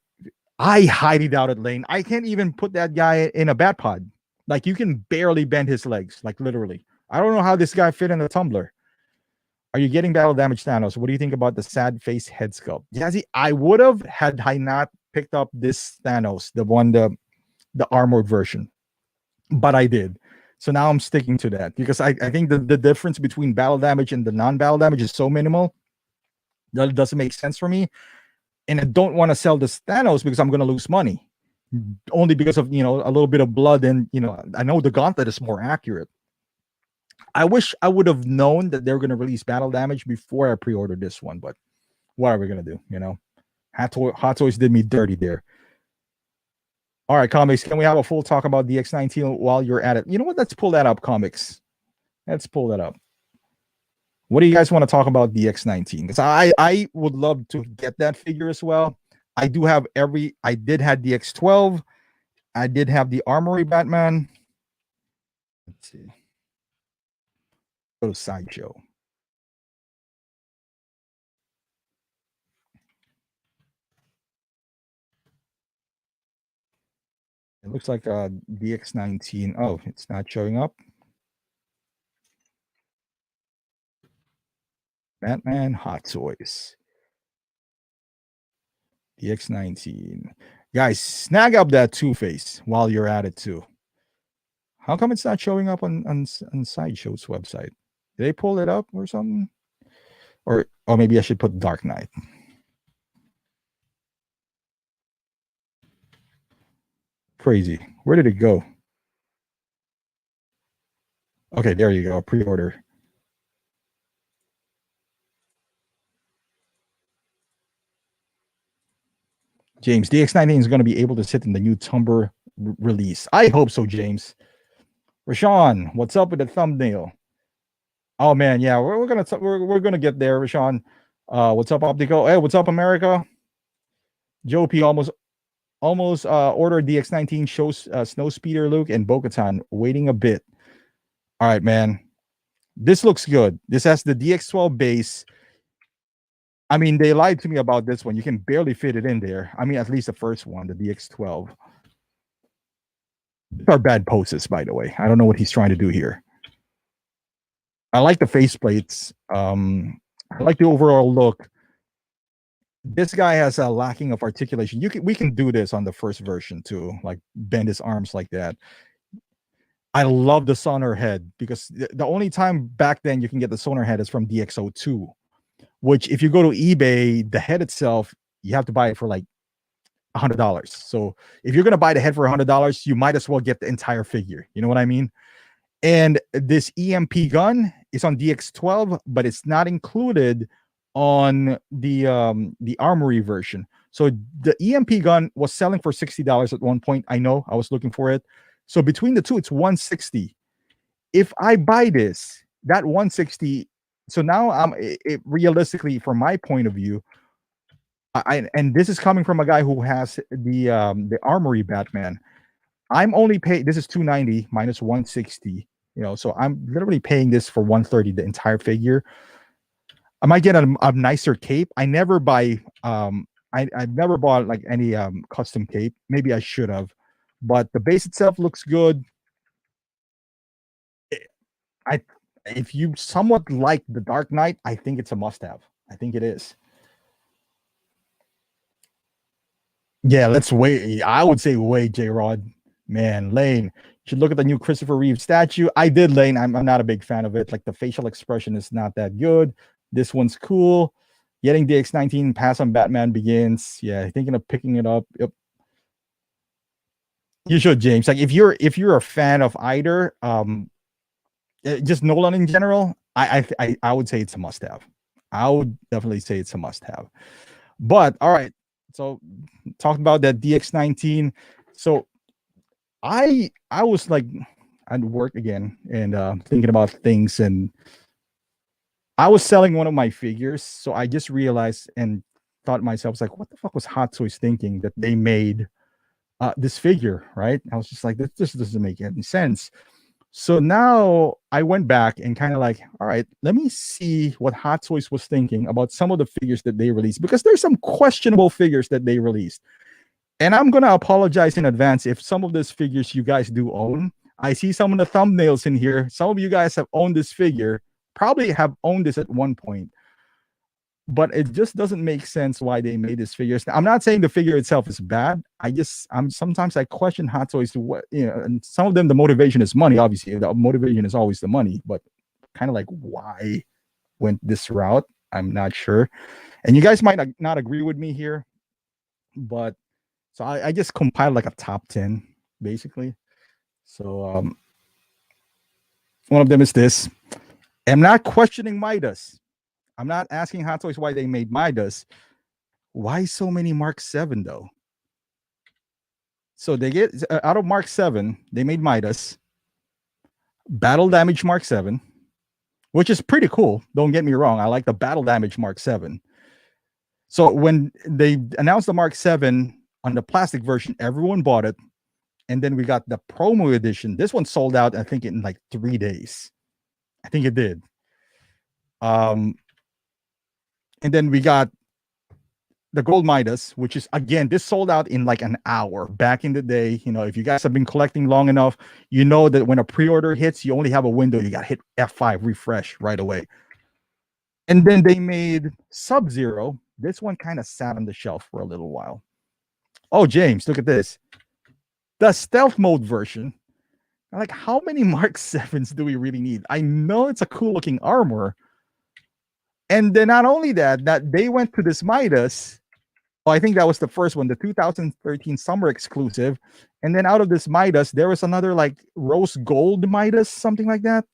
I highly doubt it, Lane. I can't even put that guy in a bat pod. Like, you can barely bend his legs, like literally. I don't know how this guy fit in a tumbler. Are you getting battle damage Thanos? What do you think about the sad face head sculpt? Yeah, see, I would have had I not picked up this Thanos, the armored version, but I did. So now I'm sticking to that because I think the difference between battle damage and the non-battle damage is so minimal that it doesn't make sense for me. And I don't want to sell this Thanos because I'm going to lose money only because of, a little bit of blood. And, I know the gauntlet is more accurate. I wish I would have known that they're going to release battle damage before I pre-ordered this one, but what are we going to do? Hot Toys did me dirty there. All right, comics, can we have a full talk about DX19 while you're at it? You know what? Let's pull that up, comics. Let's pull that up. What do you guys want to talk about DX19? Because I would love to get that figure as well. I did have DX12. I did have the Armory Batman. Let's see. Go to Sideshow. It looks like DX19. Oh, it's not showing up. Batman Hot Toys. DX19. Guys, snag up that Two-Face while you're at it too. How come it's not showing up on Sideshow's website? Did they pull it up or something? Or maybe I should put Dark Knight. Crazy. Where did it go? Okay, there you go. Pre-order. James, DX19 is going to be able to sit in the new Tumblr release. I hope so, James. Rashawn, what's up with the thumbnail? Oh man, yeah, we're gonna get there, Rashawn. What's up, Optical? Hey, what's up, America? Joe P almost ordered DX19 shows Snow Speeder Luke and Bo-Katan. Waiting a bit. All right, man. This looks good. This has the DX12 base. I mean, they lied to me about this one. You can barely fit it in there. I mean, at least the first one, the DX12. These are bad poses, by the way. I don't know what he's trying to do here. I like the faceplates. I like the overall look. This guy has a lacking of articulation. We can do this on the first version too, like bend his arms like that. I love the sonar head because the only time back then you can get the sonar head is from DX02, which if you go to eBay, the head itself, you have to buy it for like $100. So if you're going to buy the head for $100, you might as well get the entire figure. You know what I mean? And this EMP gun is on DX12, but it's not included on the Armory version. So the EMP gun was selling for $60 at one point. I know, I was looking for it. So between the two, it's $160. If I buy this, that $160, so now realistically, from my point of view, and this is coming from a guy who has the Armory Batman. I'm only paying, this is $290 minus $160, so I'm literally paying this for $130 the entire figure. I might get a nicer cape. I never buy I've never bought like any custom cape. Maybe I should have, but the base itself looks good. If you somewhat like the Dark Knight, I think it's a must-have. I think it is. Yeah, let's wait. I would say wait, J-Rod. Man, Lane, you should look at the new Christopher Reeve statue. I did, Lane. I'm not a big fan of it. Like, the facial expression is not that good. This one's cool. Getting DX19 pass on Batman Begins. Yeah, thinking of picking it up. Yep. You should, James. Like, if you're a fan of either, just Nolan in general, I would say it's a must have. I would definitely say it's a must have. But all right, so talked about that DX19. So I was like at work again and thinking about things, and I was selling one of my figures. So I just realized and thought to myself, I was like, what the fuck was Hot Toys thinking that they made this figure, right? I was just like, this doesn't make any sense. So now I went back and kind of like, all right, let me see what Hot Toys was thinking about some of the figures that they released, because there's some questionable figures that they released. And I'm going to apologize in advance if some of these figures you guys do own. I see some of the thumbnails in here. Some of you guys have owned this figure, probably have owned this at one point, but it just doesn't make sense why they made this figure. I'm not saying the figure itself is bad. I'm sometimes I question Hot Toys to what, and some of them, the motivation is money. Obviously, the motivation is always the money, but kind of like why went this route, I'm not sure. And you guys might not agree with me here, but so I just compiled like a top 10 basically. So one of them is this. I'm not questioning Midas. I'm not asking Hot Toys why they made Midas. Why so many Mark 7 though? So they get out of Mark 7, they made Midas, Battle Damage Mark 7, which is pretty cool. Don't get me wrong. I like the Battle Damage Mark 7. So when they announced the Mark 7 on the plastic version, everyone bought it. And then we got the promo edition. This one sold out, I think, in like 3 days. I think it did. And then we got the Gold Midas, which is, again, this sold out in like an hour. Back in the day, if you guys have been collecting long enough, you know that when a pre-order hits, you only have a window. You got to hit F5, refresh right away. And then they made Sub-Zero. This one kind of sat on the shelf for a little while. Oh, James, look at this. The stealth mode version. Like, how many Mark 7s do we really need? I know it's a cool looking armor. And then not only that they went to this Midas. Oh, I think that was the first one, the 2013 summer exclusive. And then out of this Midas, there was another like rose gold Midas, something like that.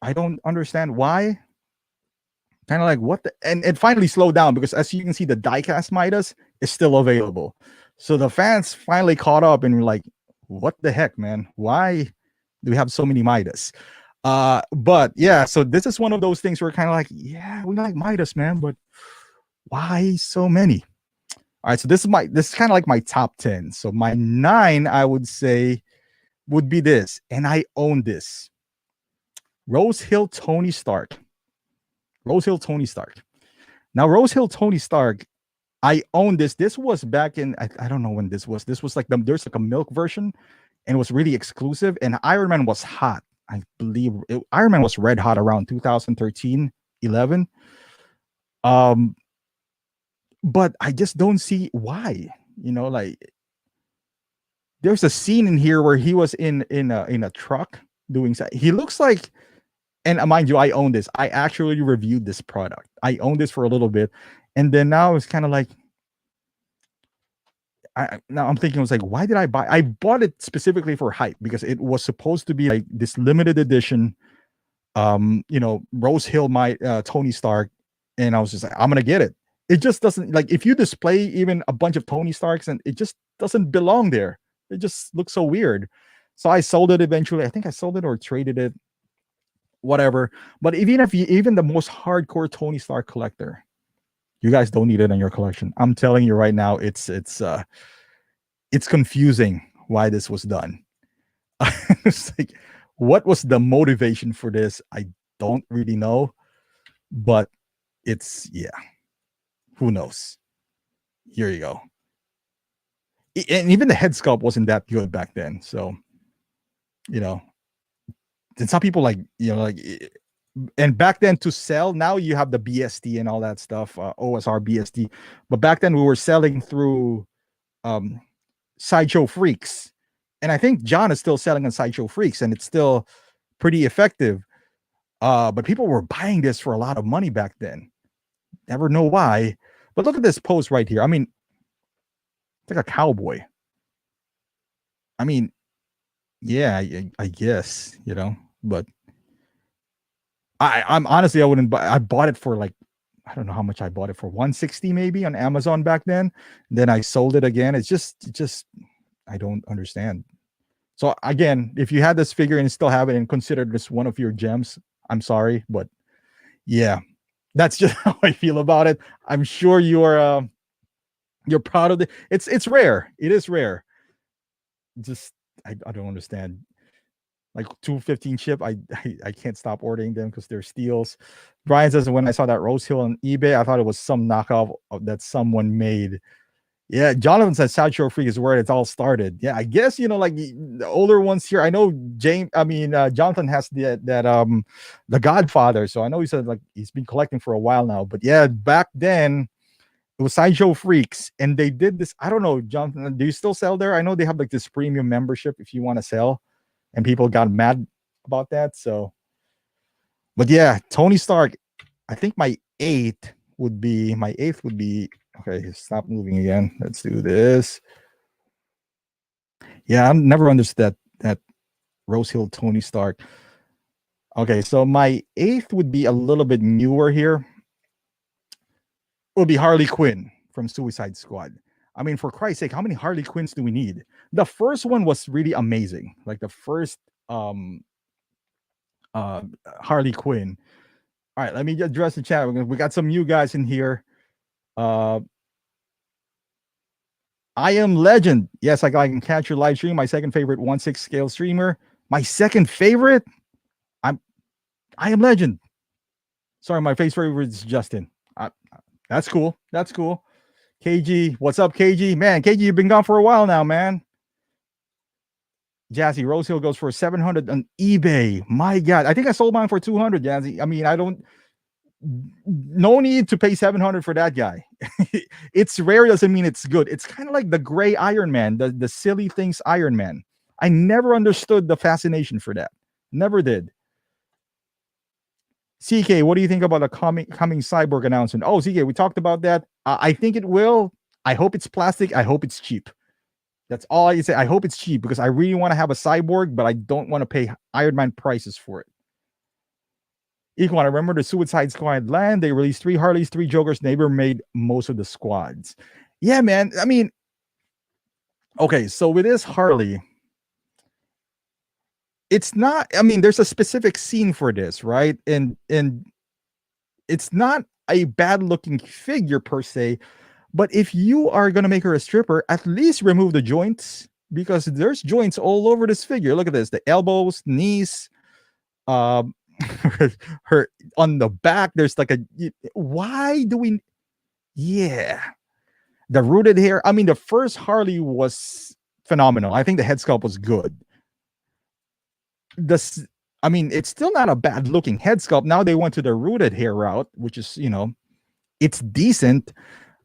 I don't understand why. Kind of like what the, and it finally slowed down because as you can see, the diecast Midas is still available. So the fans finally caught up and were like, what the heck, man? Why do we have so many Midas? But yeah, so this is one of those things where kind of like, yeah, we like Midas, man, but why so many? All right, so this is kind of like my top 10. So my 9, I would say, would be this, and I own this. Rose Hill Tony Stark. Rose Hill Tony Stark. Now, Rose Hill Tony Stark, I own this. This was back in, I don't know when this was. This was like there's like a milk version, and it was really exclusive. And Iron Man was hot. I believe Iron Man was red hot around 2013, 11. But I just don't see why. Like there's a scene in here where he was in a truck doing. He looks like. And mind you, I own this. I actually reviewed this product. I owned this for a little bit. And then now it's kind of like, now I'm thinking, I was like, why did I buy? I bought it specifically for hype because it was supposed to be like this limited edition, Rose Hill, Tony Stark. And I was just like, I'm going to get it. It just doesn't, like, if you display even a bunch of Tony Starks and it just doesn't belong there. It just looks so weird. So I sold it eventually. I think I sold it or traded it. Whatever. But even the most hardcore Tony Stark collector, you guys don't need it in your collection. I'm telling you right now, it's confusing why this was done. It's like, what was the motivation for this? I don't really know, but who knows? Here you go. And even the head sculpt wasn't that good back then. So, and some people and back then to sell, now you have the BST and all that stuff, OSR BST. But back then we were selling through Sideshow Freaks. And I think John is still selling on Sideshow Freaks and it's still pretty effective. But people were buying this for a lot of money back then. Never know why. But look at this pose right here. I mean, it's like a cowboy. I mean, yeah, I guess, but I'm honestly, I wouldn't buy. I bought it for like, I don't know how much I bought it for, 160 maybe on Amazon back then. Then I sold it again. It's just I don't understand. So again, if you had this figure and still have it and consider this one of your gems, I'm sorry, but yeah, that's just how I feel about it. I'm sure you're proud of it. It's rare. It is rare. Just I don't understand. Like 215 chip, I can't stop ordering them because they're steals. Brian says when I saw that Rose Hill on eBay, I thought it was some knockoff that someone made. Yeah, Jonathan says Sideshow Freak is where it all started. Yeah, I guess like the older ones here. I know Jonathan has the Godfather, so I know he said like he's been collecting for a while now. But yeah, back then it was Sideshow Freaks, and they did this. I don't know, Jonathan, do you still sell there? I know they have like this premium membership if you want to sell, and people got mad about that. So, but yeah, Tony Stark. I think my eighth would be okay. Stop moving again. Let's do this. Yeah, I never understood that Rose Hill Tony Stark. Okay, so my eighth would be a little bit newer here. Will be Harley Quinn from Suicide Squad. I mean, for Christ's sake, how many Harley Quinns do we need? The first one was really amazing. Like the first Harley Quinn. All right, let me address the chat. We got some new guys in here. I Am Legend. Yes, I can catch your live stream. My second favorite 1/6 scale streamer. My second favorite. I Am Legend. Sorry, my face favorite is Justin. That's cool. That's cool. KG, what's up, KG? Man, KG, you've been gone for a while now, man. Jazzy, Rose Hill goes for 700 on eBay. My God, I think I sold mine for 200, Jazzy. I mean, no need to pay 700 for that guy. It's rare doesn't mean it's good. It's kind of like the gray Iron Man, the silly things Iron Man. I never understood the fascination for that. Never did. CK, what do you think about the coming Cyborg announcement? Oh, CK, we talked about that. I think it will. I hope it's plastic. I hope it's cheap. That's all I can say. I hope it's cheap because I really want to have a Cyborg, but I don't want to pay Iron Man prices for it. Equal, I remember the Suicide Squad land. They released 3 Harleys, 3 Jokers. Neighbor made most of the squads. Yeah, man. I mean, okay, so with this Harley, it's not, I mean, there's a specific scene for this, right? And it's not a bad looking figure per se, but if you are going to make her a stripper, at least remove the joints because there's joints all over this figure. Look at this, the elbows, knees, her on the back. There's like why do we, yeah, the rooted hair. I mean, the first Harley was phenomenal. I think the head sculpt was good. I mean, it's still not a bad looking head sculpt. Now they went to the rooted hair route, which is, it's decent.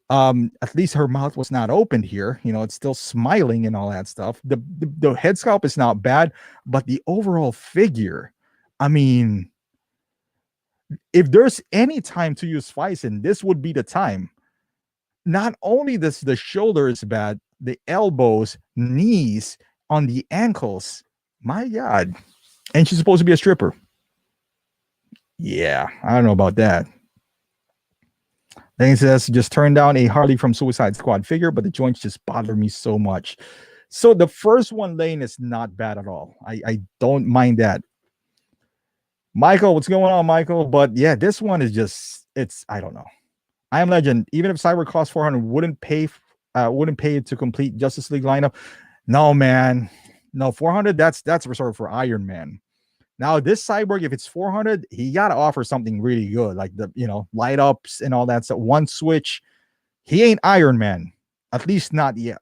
At least her mouth was not opened here. It's still smiling and all that stuff. The head sculpt is not bad, but the overall figure, I mean, if there's any time to use Fison, this would be the time. Not only the shoulder is bad, the elbows, knees, on the ankles. My God. And she's supposed to be a stripper. Yeah, I don't know about that. Then he says, just turn down a Harley from Suicide Squad figure, but the joints just bother me so much. So the first one lane is not bad at all. I don't mind that. Michael, what's going on, Michael? But yeah, this one is just, I don't know. I Am Legend, even if Cyber costs 400, wouldn't pay it to complete Justice League lineup. No, man. No, 400, that's reserved for Iron Man. Now, this Cyborg, if it's 400, he got to offer something really good, like the, light ups and all that stuff. One switch. He ain't Iron Man, at least not yet.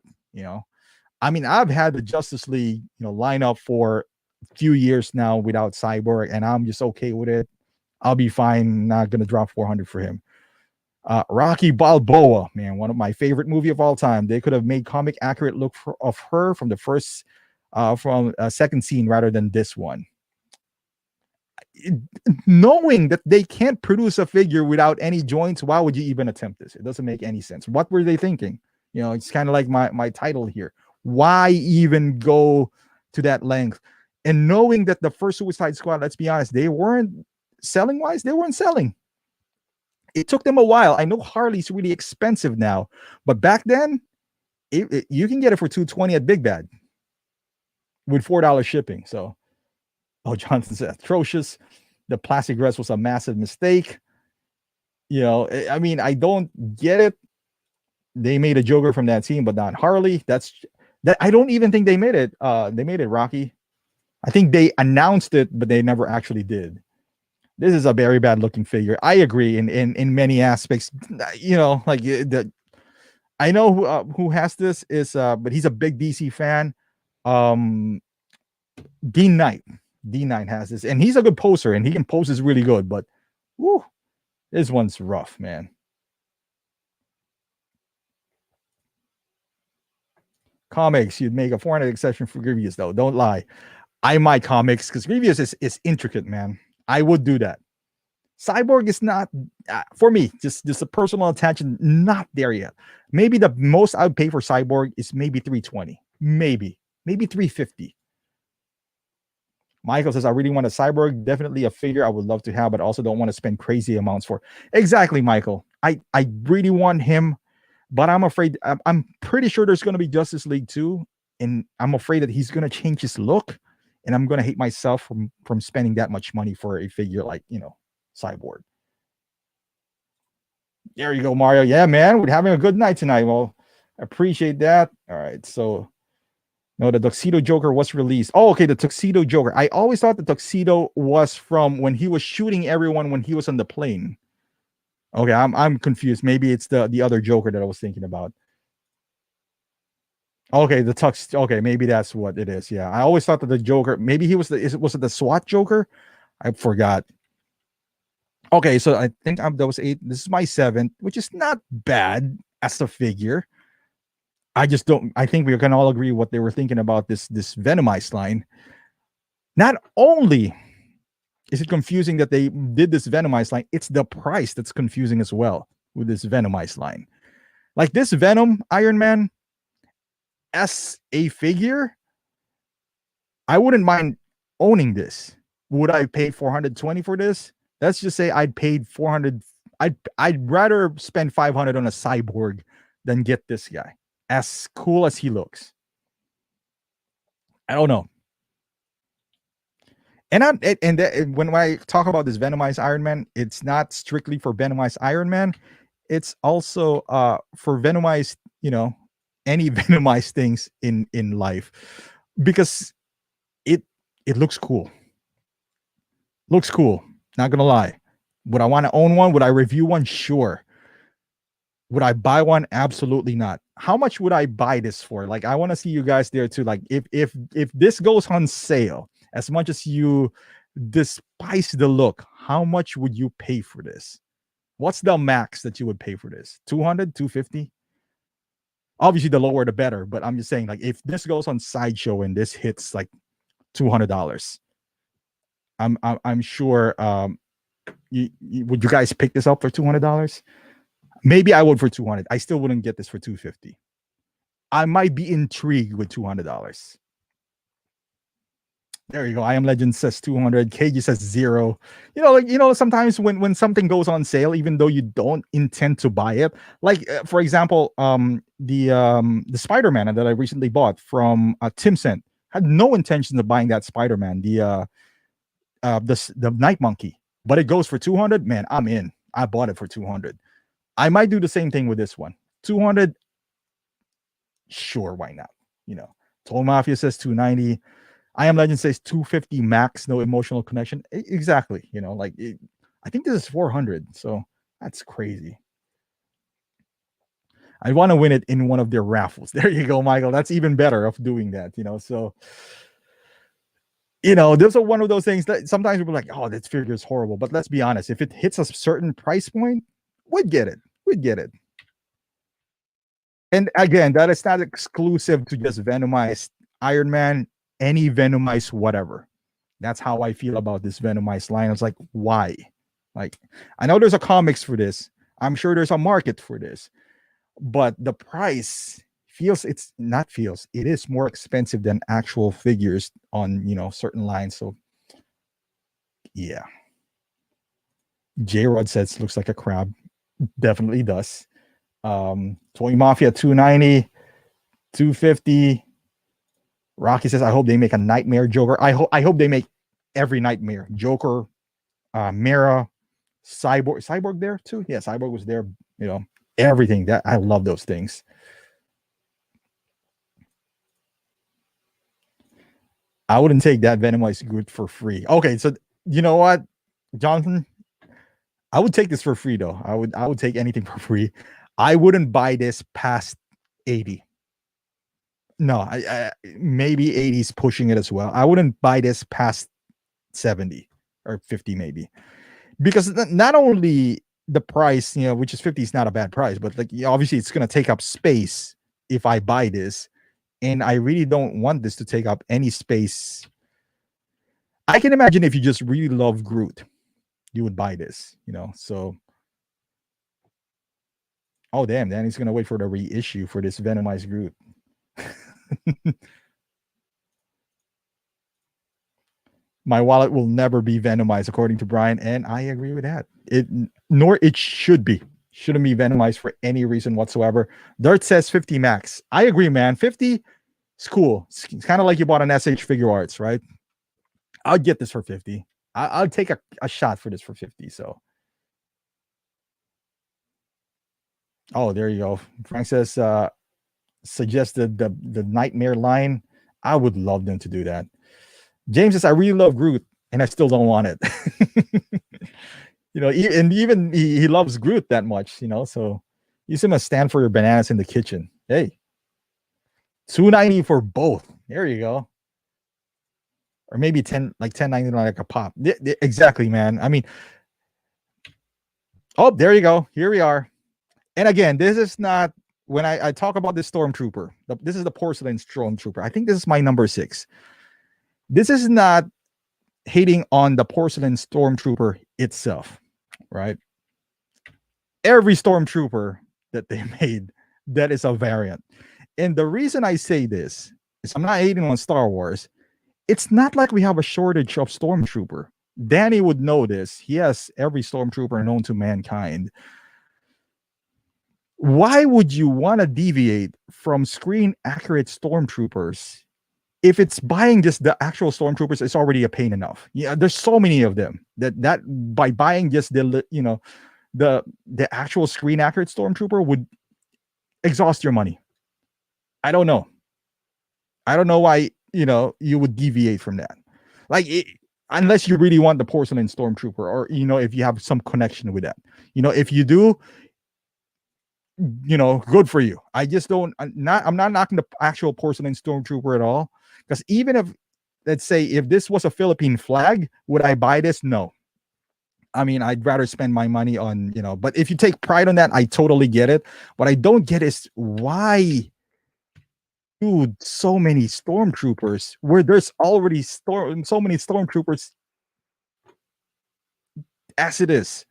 I mean, I've had the Justice League, lineup for a few years now without Cyborg, and I'm just okay with it. I'll be fine. Not going to drop 400 for him. Rocky Balboa, man, one of my favorite movie of all time. They could have made comic accurate look of her from the first, from a second scene rather than this one. Knowing that they can't produce a figure without any joints, why would you even attempt this? It doesn't make any sense. What were they thinking? It's kind of like my title here. Why even go to that length? And knowing that the first Suicide Squad, let's be honest, they weren't selling wise, they weren't selling. It took them a while. I know Harley's really expensive now, but back then, you can get it for $220 at Big Bad with $4 shipping. So, oh, Johnson said atrocious. The plastic dress was a massive mistake. I mean, I don't get it. They made a Joker from that team, but not Harley. That I don't even think they made it. They made it, Rocky. I think they announced it, but they never actually did. This is a very bad looking figure. I agree in many aspects. Like I know who has this is, but he's a big DC fan. Dean Knight. Dean Knight has this, and he's a good poser, and he can pose really good. But, woo, this one's rough, man. Comics, you'd make a 400 exception for Grievous, though. Don't lie. I might comics because Grievous is intricate, man. I would do that. Cyborg is not for me. Just a personal attachment, not there yet. Maybe the most I would pay for Cyborg is maybe $320, maybe 350. Michael says, I really want a Cyborg. Definitely a figure I would love to have, but also don't want to spend crazy amounts for. Exactly, Michael. I really want him, but I'm afraid. I'm pretty sure there's going to be Justice League 2, and I'm afraid that he's going to change his look, and I'm going to hate myself from spending that much money for a figure like, Cyborg. There you go, Mario. Yeah, man, we're having a good night tonight. Well, I appreciate that. All right, so no, the Tuxedo Joker was released. Oh, okay, the Tuxedo Joker. I always thought the Tuxedo was from when he was shooting everyone when he was on the plane. Okay, I'm confused. Maybe it's the other Joker that I was thinking about. Okay, the Tux. Okay, maybe that's what it is. Yeah, I always thought that the Joker. Maybe he was was it the SWAT Joker? I forgot. Okay, so I think that was 8. This is my 7th, which is not bad as a figure. I just don't. I think we can all agree what they were thinking about this Venomized line. Not only is it confusing that they did this Venomized line, it's the price that's confusing as well with this Venomized line. Like this Venom Iron Man as a figure, I wouldn't mind owning this. Would I pay $420 for this? Let's just say I'd paid $400. I'd rather spend $500 on a Cyborg than get this guy. As cool as he looks. I don't know. And when I talk about this Venomized Iron Man, it's not strictly for Venomized Iron Man. It's also for Venomized, any Venomized things in life, because it looks cool. Looks cool. Not gonna lie. Would I want to own one? Would I review one? Sure. Would I buy one? Absolutely not. How much would I buy this for? Like, I want to see you guys there too. Like, if this goes on sale, as much as you despise the look, how much would you pay for this? What's the max that you would pay for this? 200, 250? Obviously, the lower the better. But I'm just saying, like, if this goes on Sideshow and this hits like $200, I'm sure. Would you guys pick this up for $200? Maybe I would for 200. I still wouldn't get this for 250. I might be intrigued with $200. There you go. I Am Legend says 200. KG says 0. Sometimes when something goes on sale, even though you don't intend to buy it, like for example, the Spider-Man that I recently bought from Tim Sent, had no intention of buying that Spider-Man, the Night Monkey, but it goes for 200. Man, I'm in. I bought it for 200. I might do the same thing with this one. 200. Sure, why not? Toll Mafia says 290. I Am Legend says 250 max, no emotional connection. Exactly. I think this is 400. So that's crazy. I want to win it in one of their raffles. There you go, Michael. That's even better of doing that, So, there's one of those things that sometimes people are like, oh, this figure is horrible. But let's be honest. If it hits a certain price point, we'd get it. And again, that is not exclusive to just Venomized Iron Man, any Venomized whatever. That's how I feel about this Venomized line. It's like, why? Like, I know there's a comics for this. I'm sure there's a market for this. But the price it is more expensive than actual figures on, certain lines. So, yeah. J Rod says looks like a crab. Definitely does. Toy Mafia 290, 250. Rocky says, I hope they make a Nightmare Joker. I hope they make every Nightmare Joker, Mira, Cyborg there too. Yeah, Cyborg was there. You know, everything that I love those things. I wouldn't take that Venomized Groot for free. Okay, so you know what, Jonathan? I would take this for free though. I would take anything for free. I wouldn't buy this past 80. No, maybe 80 is pushing it as well. I wouldn't buy this past 70 or 50 maybe. Because not only the price, you know, which is 50 is not a bad price, but like obviously it's going to take up space if I buy this, and I really don't want this to take up any space. I can imagine if you just really love Groot, you would buy this, you know. So oh damn, Danny's going to wait for the reissue for this Venomized Groot. My wallet will never be venomized, according to Brian, and I agree with that. Nor it should be. Shouldn't be venomized for any reason whatsoever. Dirt says 50 max. I agree, man. 50 is cool. It's kind of like you bought an SH Figure Arts, right? I'll get this for 50. I'll take a shot for this for 50. So, oh, there you go. Frank says suggested the Nightmare line. I would love them to do that. James says, I really love Groot, and I still don't want it. You know, and even he loves Groot that much, you know, so you see him stand for your bananas in the kitchen. Hey, 290 for both. There you go. Or maybe 10.99 like a pop. Exactly, man. I mean, oh, there you go. Here we are. And again, this is not when I talk about this Stormtrooper. This is the porcelain Stormtrooper. I think this is my number 6. This is not hating on the porcelain Stormtrooper itself, right? Every Stormtrooper that they made, that is a variant. And the reason I say this is I'm not hating on Star Wars. It's not like we have a shortage of Stormtrooper. Danny would know this. He has every Stormtrooper known to mankind. Why would you want to deviate from screen accurate Stormtroopers if it's buying just the actual Stormtroopers? It's already a pain enough. Yeah, there's so many of them that by buying just the, you know, the actual screen accurate Stormtrooper would exhaust your money. I don't know why, you know, you would deviate from that. Like unless you really want the porcelain Stormtrooper, or, you know, if you have some connection with that. You know, if you do, you know, good for you. I just don't. I'm not knocking the actual porcelain Stormtrooper at all. Because even if, let's say, if this was a Philippine flag, would I buy this? No. I mean, I'd rather spend my money on, you know, but if you take pride on that, I totally get it. What I don't get is why, dude, so many Stormtroopers where there's already so many Stormtroopers as it is.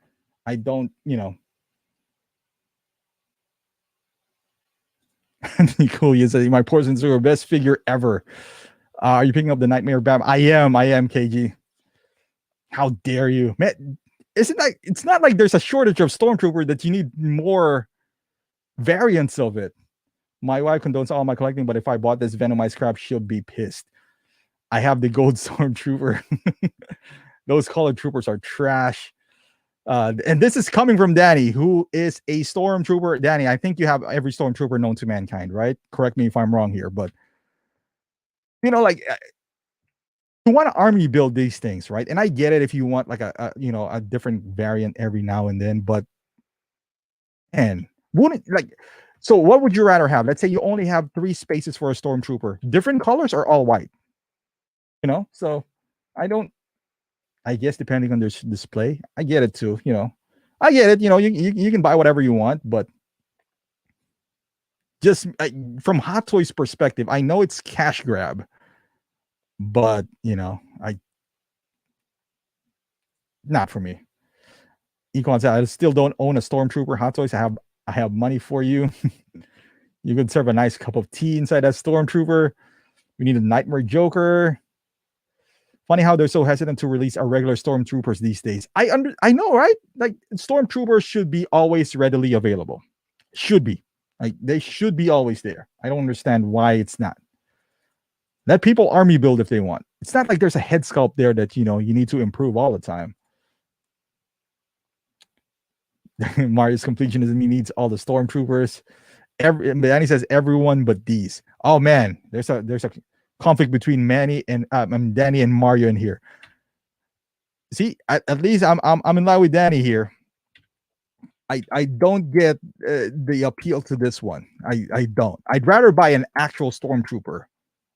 I don't, you know. Cool. You say my porcelain Stormtrooper best figure ever. Are you picking up the Nightmare Bam? I am, KG. How dare you, man? It's not like there's a shortage of Stormtrooper that you need more variants of it. My wife condones all my collecting, but if I bought this Venomized crap, she'll be pissed. I have the gold Stormtrooper. Those colored troopers are trash. And this is coming from Danny, who is a Stormtrooper. Danny, I think you have every Stormtrooper known to mankind, right? Correct me if I'm wrong here, but you know, like you want to army build these things, right? And I get it if you want like a you know, a different variant every now and then, but and wouldn't like, so what would you rather have? Let's say you only have 3 spaces for a Stormtrooper, different colors or all white, you know? So I guess depending on their display, I get it too, you know. I get it, you know, you can buy whatever you want, but just from Hot Toys perspective, I know it's cash grab, but you know, not for me. Econ said, I still don't own a Stormtrooper Hot Toys. I have money for you. You could serve a nice cup of tea inside that Stormtrooper. We need a Nightmare Joker. Funny how they're so hesitant to release our regular stormtroopers these days. I know, right? Like stormtroopers should be always readily available. Should be. Like they should be always there. I don't understand why it's not. Let people army build if they want. It's not like there's a head sculpt there that you need to improve all the time. Mario's completionism, he needs all the stormtroopers. Danny says everyone but these. Oh man, there's a conflict between Manny and Danny and Mario in here. See, at least I'm in line with Danny here. I don't get the appeal to this one. I don't. I'd rather buy an actual stormtrooper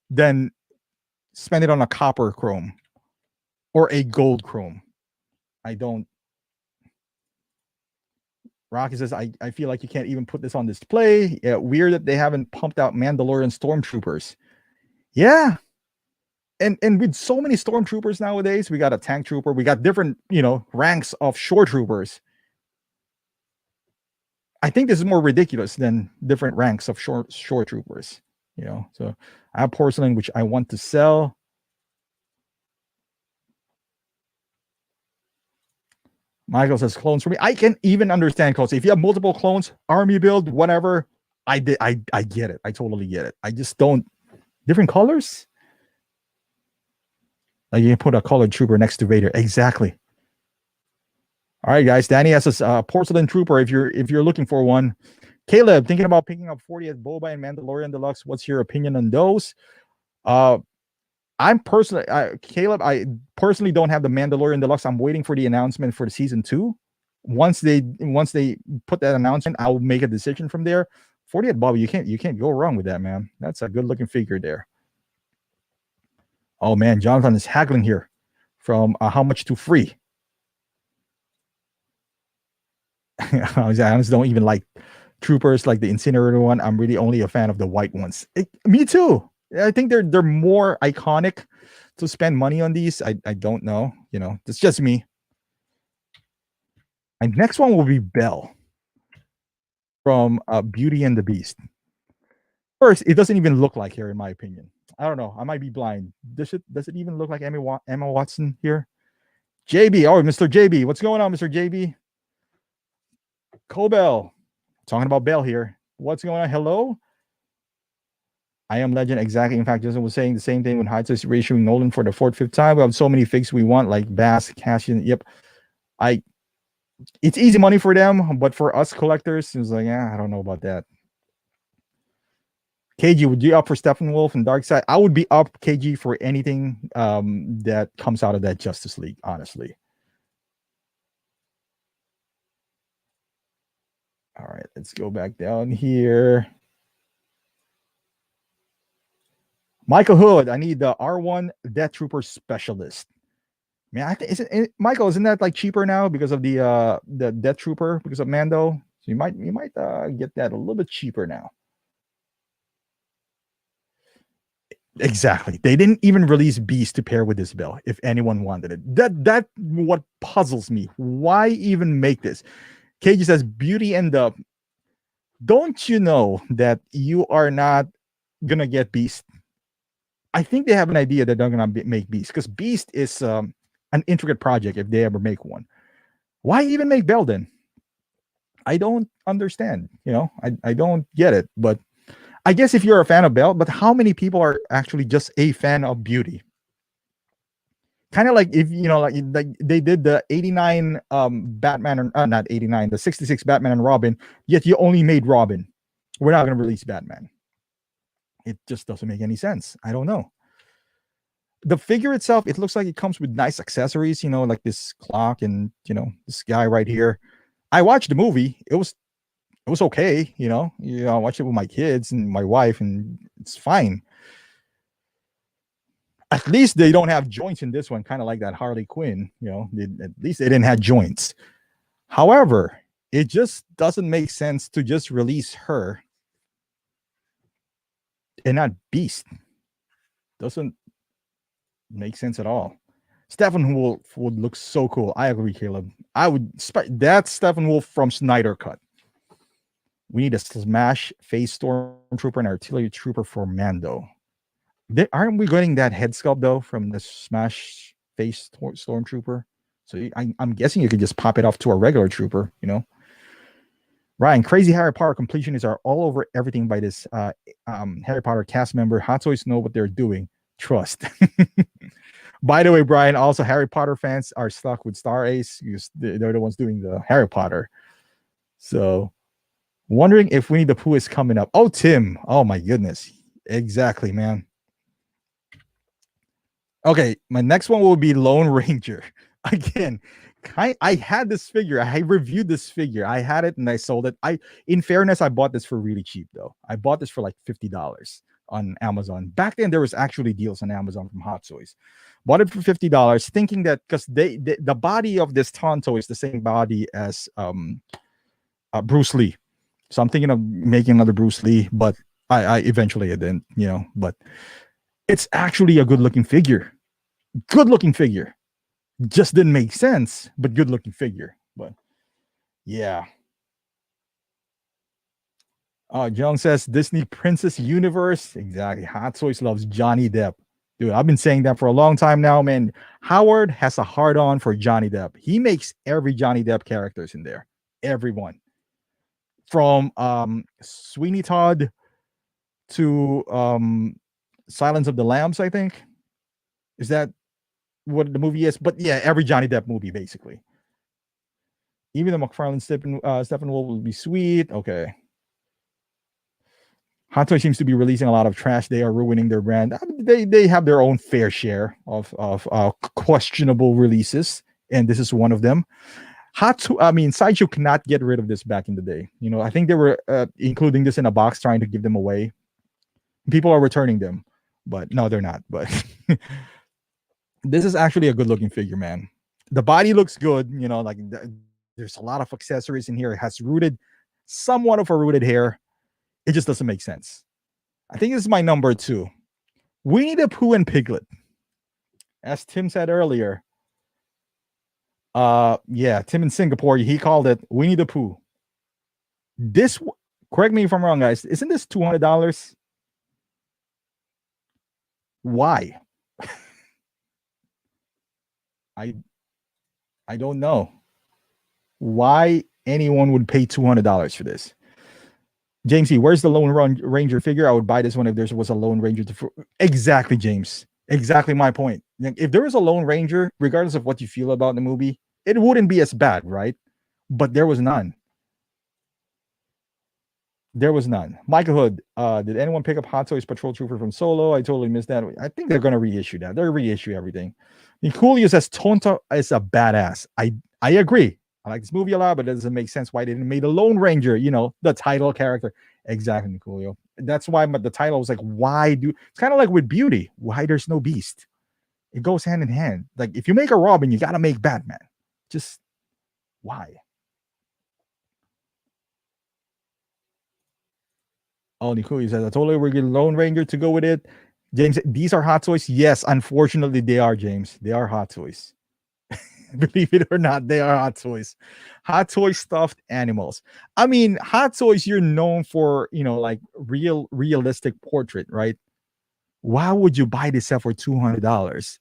than spend it on a copper chrome or a gold chrome. I don't. Rocky says, I feel like you can't even put this on display. Yeah, weird that they haven't pumped out Mandalorian stormtroopers. Yeah. And with so many stormtroopers nowadays, we got a tank trooper, we got different, ranks of shore troopers. I think this is more ridiculous than different ranks of shore troopers, So I have porcelain, which I want to sell. Michael says clones for me. I can even understand clones. If you have multiple clones, army build, whatever, I get it. I totally get it. I just don't. Different colors? Like you can put a colored trooper next to Vader. Exactly. All right, guys. Danny has a porcelain trooper if you're looking for one. Caleb, thinking about picking up 40th Boba and Mandalorian Deluxe. What's your opinion on those? I'm personally, Caleb, I personally don't have the Mandalorian Deluxe. I'm waiting for the announcement for the season 2. Once they put that announcement, I'll make a decision from there. 40th Bobby, you can't go wrong with that, man. That's a good looking figure there. Oh man, Jonathan is haggling here from how much to free. I honestly don't even like troopers like the incinerator one. I'm really only a fan of the white ones. Me too. I think they're more iconic to spend money on these. I don't know. It's just me. My next one will be Belle from Beauty and the Beast. First, it doesn't even look like her, in my opinion. I don't know. I might be blind. Does it even look like Emma Watson here? JB. Oh, Mr. JB. What's going on, Mr. JB? Cobell. Talking about Belle here. What's going on? Hello? I am Legend. Exactly. In fact, Justin was saying the same thing when Heights is reissuing Nolan for the 4th, 5th time. We have so many figs we want, like Bass, Cassian. Yep. It's easy money for them, but for us collectors, it's like, I don't know about that. KG, would you up for Steppenwolf and Darkseid? I would be up, KG, for anything that comes out of that Justice League, honestly. All right, let's go back down here. Michael Hood, I need the R1 Death Trooper Specialist. Man, I think Michael, isn't that like cheaper now because of the Death Trooper, because of Mando? So you might get that a little bit cheaper now. Exactly. They didn't even release Beast to pair with this Belle, if anyone wanted it. That what puzzles me. Why even make this? KG says Beauty and the. Don't you know that you are not gonna get Beast? I think they have an idea that they're gonna make Beast, because Beast is an intricate project if they ever make one. Why even make Belle then? I don't understand. I don't get it. But I guess if you're a fan of Belle, but how many people are actually just a fan of Beauty? Kind of like if like they did the 89 Batman, or not 89, the 66 Batman and Robin, yet you only made Robin. We're not going to release Batman. It just doesn't make any sense. I don't know. The figure itself, it looks like it comes with nice accessories, like this clock and this guy right here. I watched the movie. It was okay, I watched it with my kids and my wife, and it's fine. At least they don't have joints in this one, kind of like that Harley Quinn. At least they didn't have joints. However, it just doesn't make sense to just release her and not Beast. Doesn't make sense at all. Steppenwolf would look so cool. I agree, Caleb. I would. That's Steppenwolf from Snyder Cut. We need a Smash Face Stormtrooper and Artillery Trooper for Mando. Aren't we getting that head sculpt though from the Smash Face Stormtrooper? So I'm guessing you could just pop it off to a regular trooper, you know. Ryan, crazy Harry Potter completionists are all over everything by this Harry Potter cast member. Hot Toys know what they're doing. Trust. By the way, Brian, also Harry Potter fans are stuck with Star Ace because they're the ones doing the Harry Potter. So, wondering if Winnie the Pooh is coming up. Oh, Tim. Oh, my goodness. Exactly, man. Okay, my next one will be Lone Ranger. Again, I had this figure. I reviewed this figure. I had it and I sold it. In fairness, I bought this for really cheap though. I bought this for like $50 on Amazon. Back then, there was actually deals on Amazon from Hot Toys. Bought it for $50, thinking that because the body of this Tonto is the same body as Bruce Lee. So I'm thinking of making another Bruce Lee, but I eventually I didn't, you know. But it's actually a good looking figure. Good looking figure. Just didn't make sense, but good looking figure. But yeah. John says Disney Princess Universe. Exactly. Hot Toys loves Johnny Depp. Dude, I've been saying that for a long time now, man. Howard has a hard on for Johnny Depp. He makes every Johnny Depp characters in there. Everyone. From Sweeney Todd to Silence of the Lambs, I think. Is that what the movie is? But yeah, every Johnny Depp movie, basically. Even the McFarlane Steppenwolf will be sweet. Okay. Hot Toys seems to be releasing a lot of trash. They are ruining their brand. They have their own fair share of questionable releases, and this is one of them. Sideshow cannot get rid of this back in the day. You know, I think they were including this in a box, trying to give them away. People are returning them, but no, they're not. But this is actually a good-looking figure, man. The body looks good. You know, like there's a lot of accessories in here. It has somewhat of a rooted hair. It just doesn't make sense. I think this is my number 2. Winnie the Pooh and Piglet. As Tim said earlier, yeah, Tim in Singapore, he called it Winnie the Pooh. This, correct me if I'm wrong, guys, isn't this $200? Why? I don't know why anyone would pay $200 for this. James E, where's the Lone Ranger figure? I would buy this one if there was a Lone Ranger. Exactly, James. Exactly my point. If there was a Lone Ranger, regardless of what you feel about the movie, it wouldn't be as bad, right? But there was none. There was none. Michael Hood, did anyone pick up Hot Toys Patrol Trooper from Solo? I totally missed that. I think they're going to reissue that. They're reissue everything. Coolio says Tonto is a badass. I agree. I like this movie a lot, but it doesn't make sense why they didn't make the Lone Ranger, you know, the title character. Exactly, Coolio. That's why the title was like, why do... It's kind of like with Beauty. Why there's no Beast? It goes hand in hand. Like, if you make a Robin, you got to make Batman. Just why? Oh, Nicole says, I totally agree with Lone Ranger to go with it. James, these are Hot Toys. Yes, unfortunately, they are, James. They are Hot Toys. Believe it or not, they are Hot Toys. Hot Toy stuffed animals. I mean, Hot Toys, you're known for, you know, like realistic portrait, right? Why would you buy this set for $200?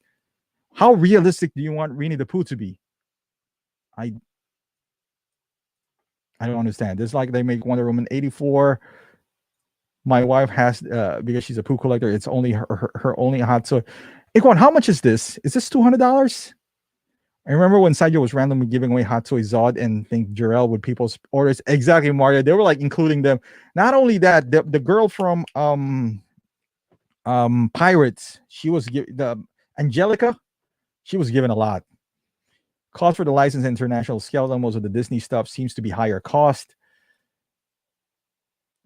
How realistic do you want Winnie the Pooh to be? I don't understand. It's like they make Wonder Woman 84. My wife has, because she's a Pooh collector, it's only her only Hot Toy. Ikwan, how much is this? Is this $200? I remember when Sideshow was randomly giving away Hot Toy Zod and think Jarrell with people's orders. Exactly, Mario. They were like including them. Not only that, the girl from Pirates, she was the Angelica, she was given a lot. Cost for the license international scale, most of the Disney stuff seems to be higher cost.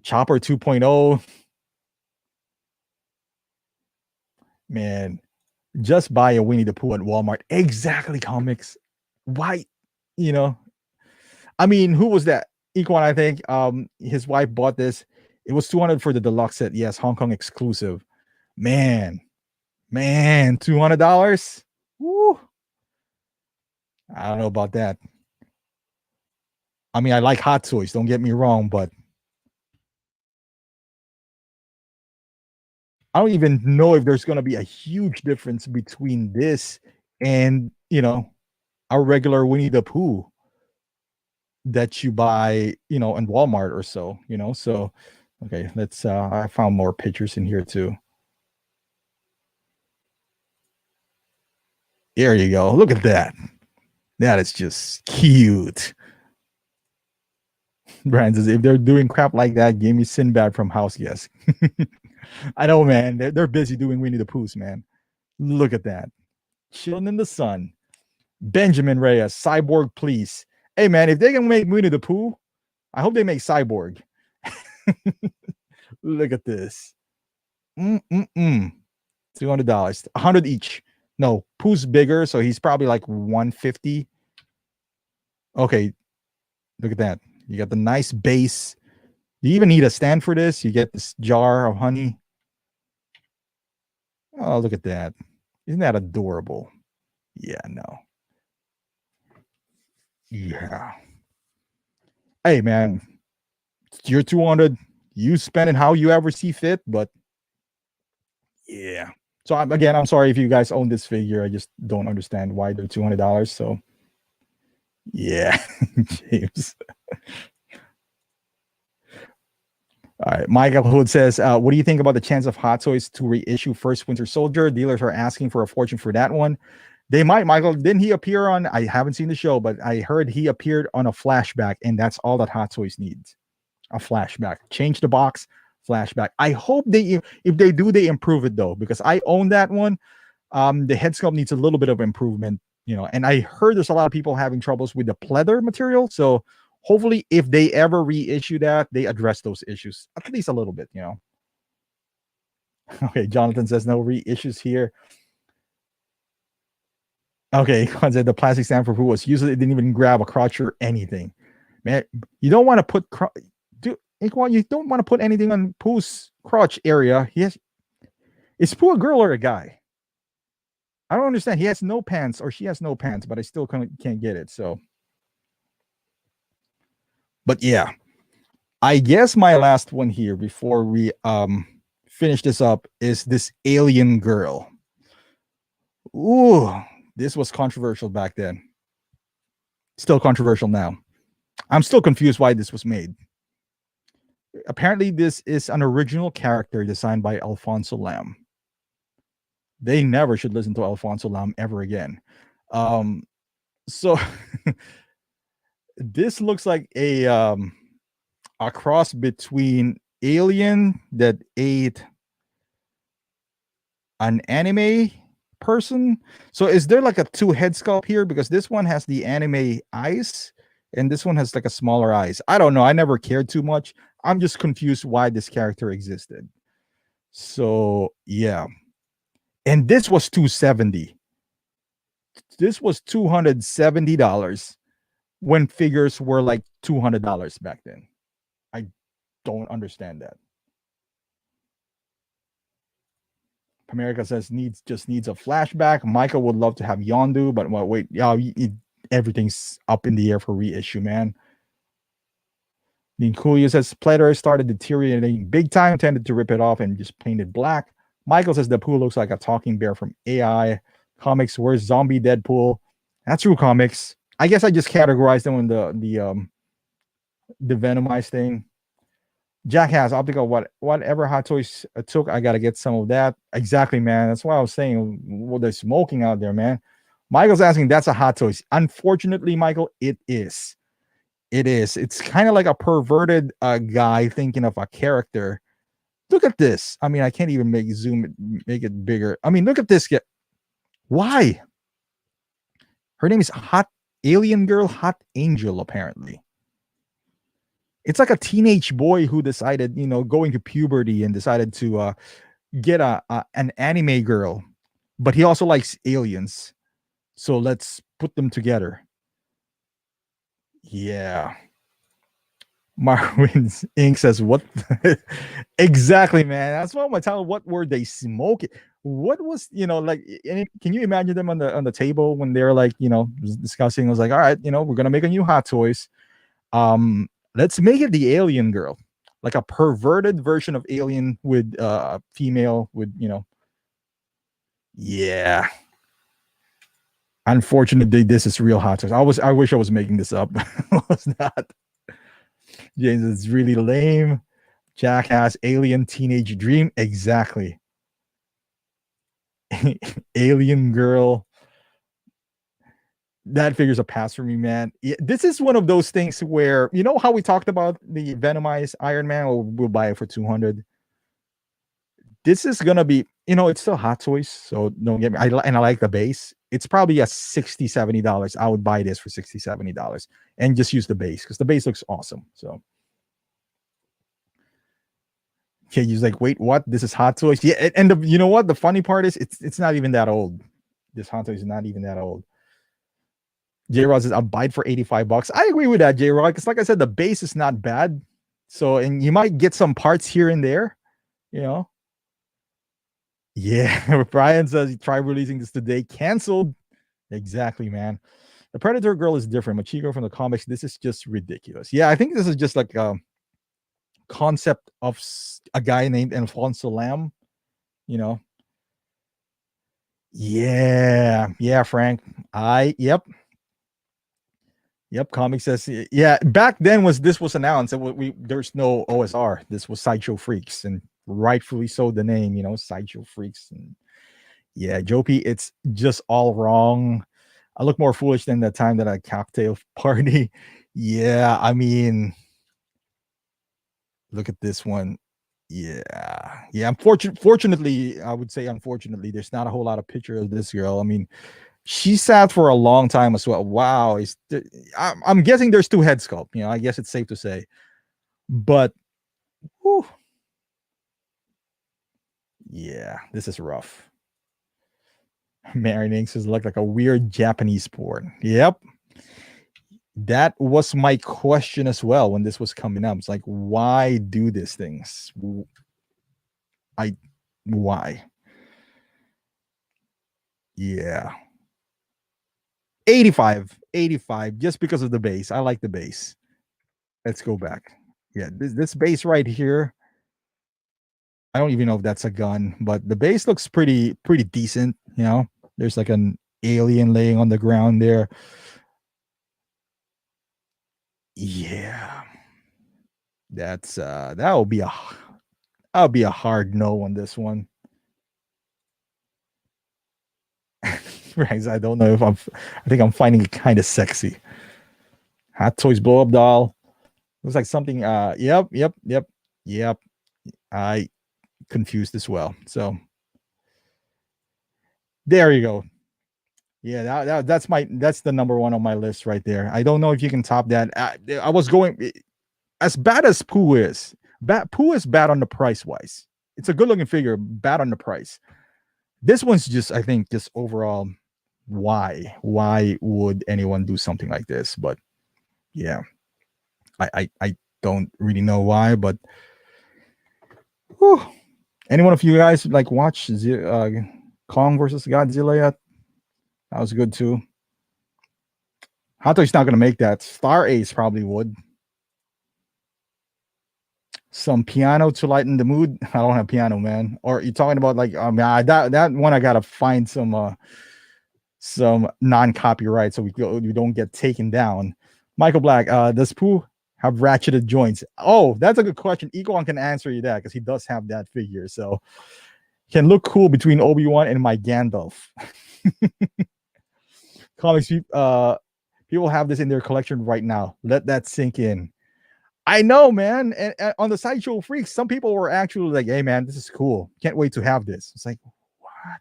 Chopper 2.0. Man, just buy a Winnie the Pooh at Walmart. Exactly, comics. Why? You know, I mean, who was that? Equan, I think. His wife bought this. It was $200 for the deluxe set. Yes, Hong Kong exclusive. Man, $200. Woo. I don't know about that. I mean, I like Hot Toys. Don't get me wrong, but I don't even know if there's going to be a huge difference between this and, a regular Winnie the Pooh that you buy, in Walmart or so. So, okay, let's, I found more pictures in here too. There you go. Look at that. That is just cute. Brian says, if they're doing crap like that, give me Sinbad from House Guest. I know, man. They're busy doing Winnie the Poohs, man. Look at that. Chilling in the sun. Benjamin Reyes, Cyborg, please. Hey, man, if they can make Winnie the Pooh, I hope they make Cyborg. Look at this. $200. 100 each. No, Pooh's bigger, so he's probably like 150. Okay, look at that. You got the nice base. You even need a stand for this. You get this jar of honey. Oh, look at that. Isn't that adorable? Yeah, no. Yeah. Hey, man, you're 200. You spend it how you ever see fit, but yeah. So I'm sorry if you guys own this figure. I just don't understand why they're $200. So yeah, James. All right, Michael Hood says, what do you think about the chance of Hot Toys to reissue First Winter Soldier? Dealers are asking for a fortune for that one. They might, Michael. Didn't he appear on, I haven't seen the show, but I heard he appeared on a flashback, and that's all that Hot Toys needs. A flashback. Change the box, flashback. I hope if they do, they improve it though, because I own that one. The head sculpt needs a little bit of improvement, and I heard there's a lot of people having troubles with the pleather material. So hopefully if they ever reissue that, they address those issues at least a little bit, Okay, Jonathan says no reissues here. Okay, said the plastic stand for Pooh was useless. It didn't even grab a crotch or anything. Man, you don't want to put you don't want to put anything on Pooh's crotch area. Is Pooh a girl or a guy? I don't understand. He has no pants, or she has no pants, but I still can't get it. So, but yeah, I guess my last one here before we finish this up is this alien girl. Ooh, this was controversial back then. Still controversial now. I'm still confused why this was made. Apparently, this is an original character designed by Alfonso Lam. They never should listen to Alfonso Lam ever again. So this looks like a cross between alien that ate an anime person. So is there like a two head sculpt here? Because this one has the anime eyes and this one has like a smaller eyes. I don't know. I never cared too much. I'm just confused why this character existed. So yeah. And this was $270. This was $270 when figures were like $200 back then. I don't understand that. America says just needs a flashback. Michael would love to have Yondu, but well, wait, everything's up in the air for reissue, man. Ninkuya says Platter started deteriorating big time, tended to rip it off and just paint it black. Michael says the Pooh looks like a talking bear from AI Comics. Where's Zombie Deadpool? That's True Comics. I guess I just categorized them in the Venomized thing. Jack has optical. Whatever Hot Toys took, I gotta get some of that. Exactly, man. That's why I was saying, well, they're smoking out there, man. Michael's asking, that's a Hot Toys. Unfortunately, Michael, it is. It is. It's kind of like a perverted guy thinking of a character. Look at this. I mean, I can't even make it bigger. I mean, look at this. Why? Her name is Hot Alien Girl, Hot Angel, apparently. It's like a teenage boy who decided, going to puberty and decided to get an anime girl, but he also likes aliens. So let's put them together. Yeah. Marwin's Inc. says, what? Exactly, man. That's what I'm telling. What were they smoking? What was, like, can you imagine them on the table when they're like, discussing? I was like, all right, we're going to make a new Hot Toys. Let's make it the alien girl. like a perverted version of Alien with female with, yeah. Unfortunately, this is real hot sauce. I wish I was making this up. I was not. James is really lame. Jackass, Alien, Teenage Dream. Exactly. Alien Girl. That figures a pass for me, man. This is one of those things where, you know how we talked about the Venomized Iron Man? We'll buy it for 200. This is gonna be, it's still Hot Toys, so don't get me. And I like the base. It's probably a $60-$70. I would buy this for $60-$70 and just use the base because the base looks awesome. So okay, he's like, wait, what? This is Hot Toys? Yeah, and you know what? The funny part is it's not even that old. This Hot Toys is not even that old. J Rod says, I'll buy it for $85. I agree with that, J Rod, because like I said, the base is not bad. So, and you might get some parts here and there, you know. Yeah, Brian says, try releasing this today. Canceled. Exactly, man. The Predator girl is different. Machiko from the comics. This is just ridiculous. Yeah, I think this is just like a concept of a guy named Alfonso Lam, you know. Yeah, Frank. Yep, comic says, yeah. Back then this was announced. There's no OSR. This was Sideshow Freaks, and rightfully so. The name, Sideshow Freaks, and yeah, Jopie, it's just all wrong. I look more foolish than the time that I cocktail party. Yeah, I mean, look at this one. Yeah. Fortunately, I would say unfortunately, there's not a whole lot of picture of this girl. I mean, she sat for a long time as well. Wow. I'm guessing there's two head sculpt. I guess it's safe to say. But, whew, yeah, this is rough. Marinating says look like a weird Japanese porn. Yep. That was my question as well when this was coming up. It's like, why do these things? Why? Yeah. 85, just because of the base. I like the base. Let's go back. Yeah, this base right here. I don't even know if that's a gun, but the base looks pretty decent. There's like an alien laying on the ground there. Yeah, that'll be a hard no on this one. Right, I don't know if I think I'm finding it kind of sexy. Hot Toys blow up doll. Looks like something. Yep. I confused as well. So there you go. Yeah, that's the number one on my list right there. I don't know if you can top that. I was going as bad as Pooh is. Pooh is bad on the price wise. It's a good looking figure, bad on the price. This one's just, I think, just overall, why would anyone do something like this? But yeah, I don't really know why. But whew, any one of you guys like watch Kong versus Godzilla yet? That was good too. Hot Toy's not going to make that. Star Ace probably would. Some piano to lighten the mood. I don't have piano, man. Or you're talking about like that one? I gotta find some non-copyright so we don't get taken down. Michael Black, does Pooh have ratcheted joints? Oh, that's a good question. Egon can answer you that because he does have that figure. So can look cool between Obi-Wan and my Gandalf. Comics people have this in their collection right now. Let that sink in. I know, man. And on the Sideshow Freaks, some people were actually like, hey, man, this is cool. Can't wait to have this. It's like, what? I'm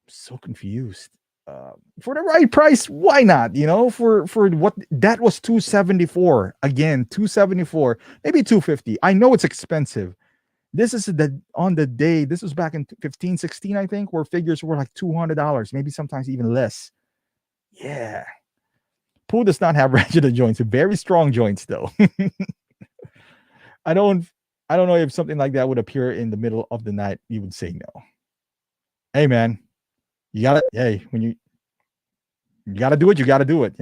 so confused. For the right price, why not? For what that was $274. Again, $274, maybe $250. I know it's expensive. This is on the day. This was back in 15, 16, I think, where figures were like $200, maybe sometimes even less. Yeah. Pooh does not have ratcheted joints. Very strong joints, though. I don't know if something like that would appear in the middle of the night. You would say no. Hey, man, you gotta. Hey, when you gotta do it, you gotta do it.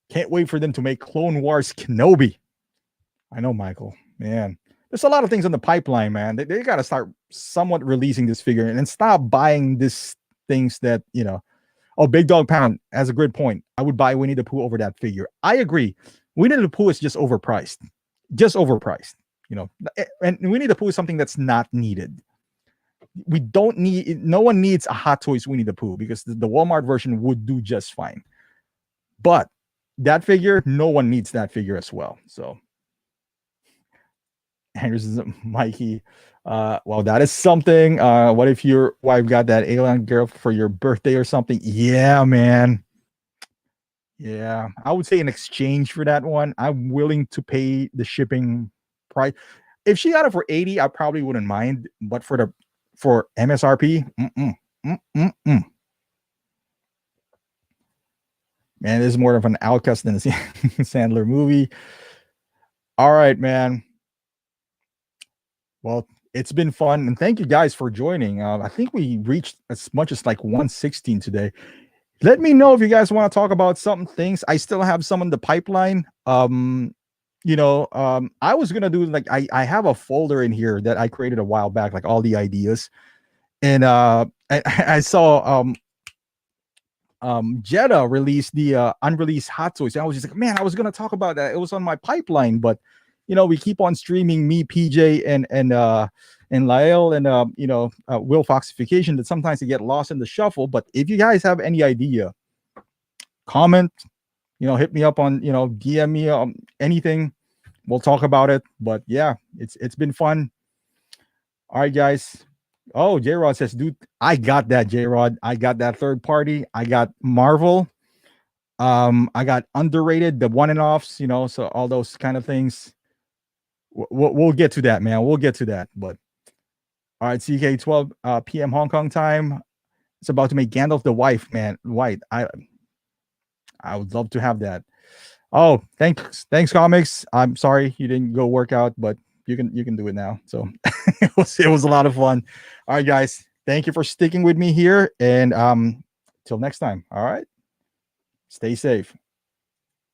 Can't wait for them to make Clone Wars Kenobi. I know, Michael. Man, there's a lot of things in the pipeline, man. They got to start somewhat releasing this figure and stop buying this things that, you know. Oh, Big Dog Pound has a good point. I would buy Winnie the Pooh over that figure. I agree. Winnie the Pooh is just overpriced. Just overpriced. You know, and Winnie the Pooh is something that's not needed. We don't need, no one needs a Hot Toys Winnie the Pooh because the Walmart version would do just fine. But that figure, no one needs that figure as well. So here's Mikey. Well, that is something. What if your wife got that alien girl for your birthday or something? Yeah, man. Yeah, I would say in exchange for that one, I'm willing to pay the shipping price. If she got it for 80, I probably wouldn't mind. But for MSRP, man, this is more of an outcast than a Sandler movie. All right, man. Well, it's been fun, and thank you guys for joining. I think we reached as much as like 116 today. Let me know if you guys want to talk about some things. I still have some in the pipeline. I was gonna do like I have a folder in here that I created a while back, like all the ideas, and I saw Jeddah released the unreleased Hot Toys. And I was just like, man, I was gonna talk about that. It was on my pipeline, but we keep on streaming, me, PJ, and Lael, and Will Foxification, that sometimes they get lost in the shuffle. But if you guys have any idea, comment, hit me up on, DM me anything. We'll talk about it. But yeah, it's been fun. All right, guys. Oh, J Rod says, dude, I got that, J Rod. I got that third party. I got Marvel. I got underrated, the one and offs, so all those kind of things. We'll get to that, man. We'll get to that. But all right, CK 12 p.m. Hong Kong time. It's about to make Gandalf the wife, man. White. I would love to have that. Oh, thanks, comics. I'm sorry you didn't go work out, but you can do it now. So it was a lot of fun. All right, guys. Thank you for sticking with me here. And till next time. All right. Stay safe.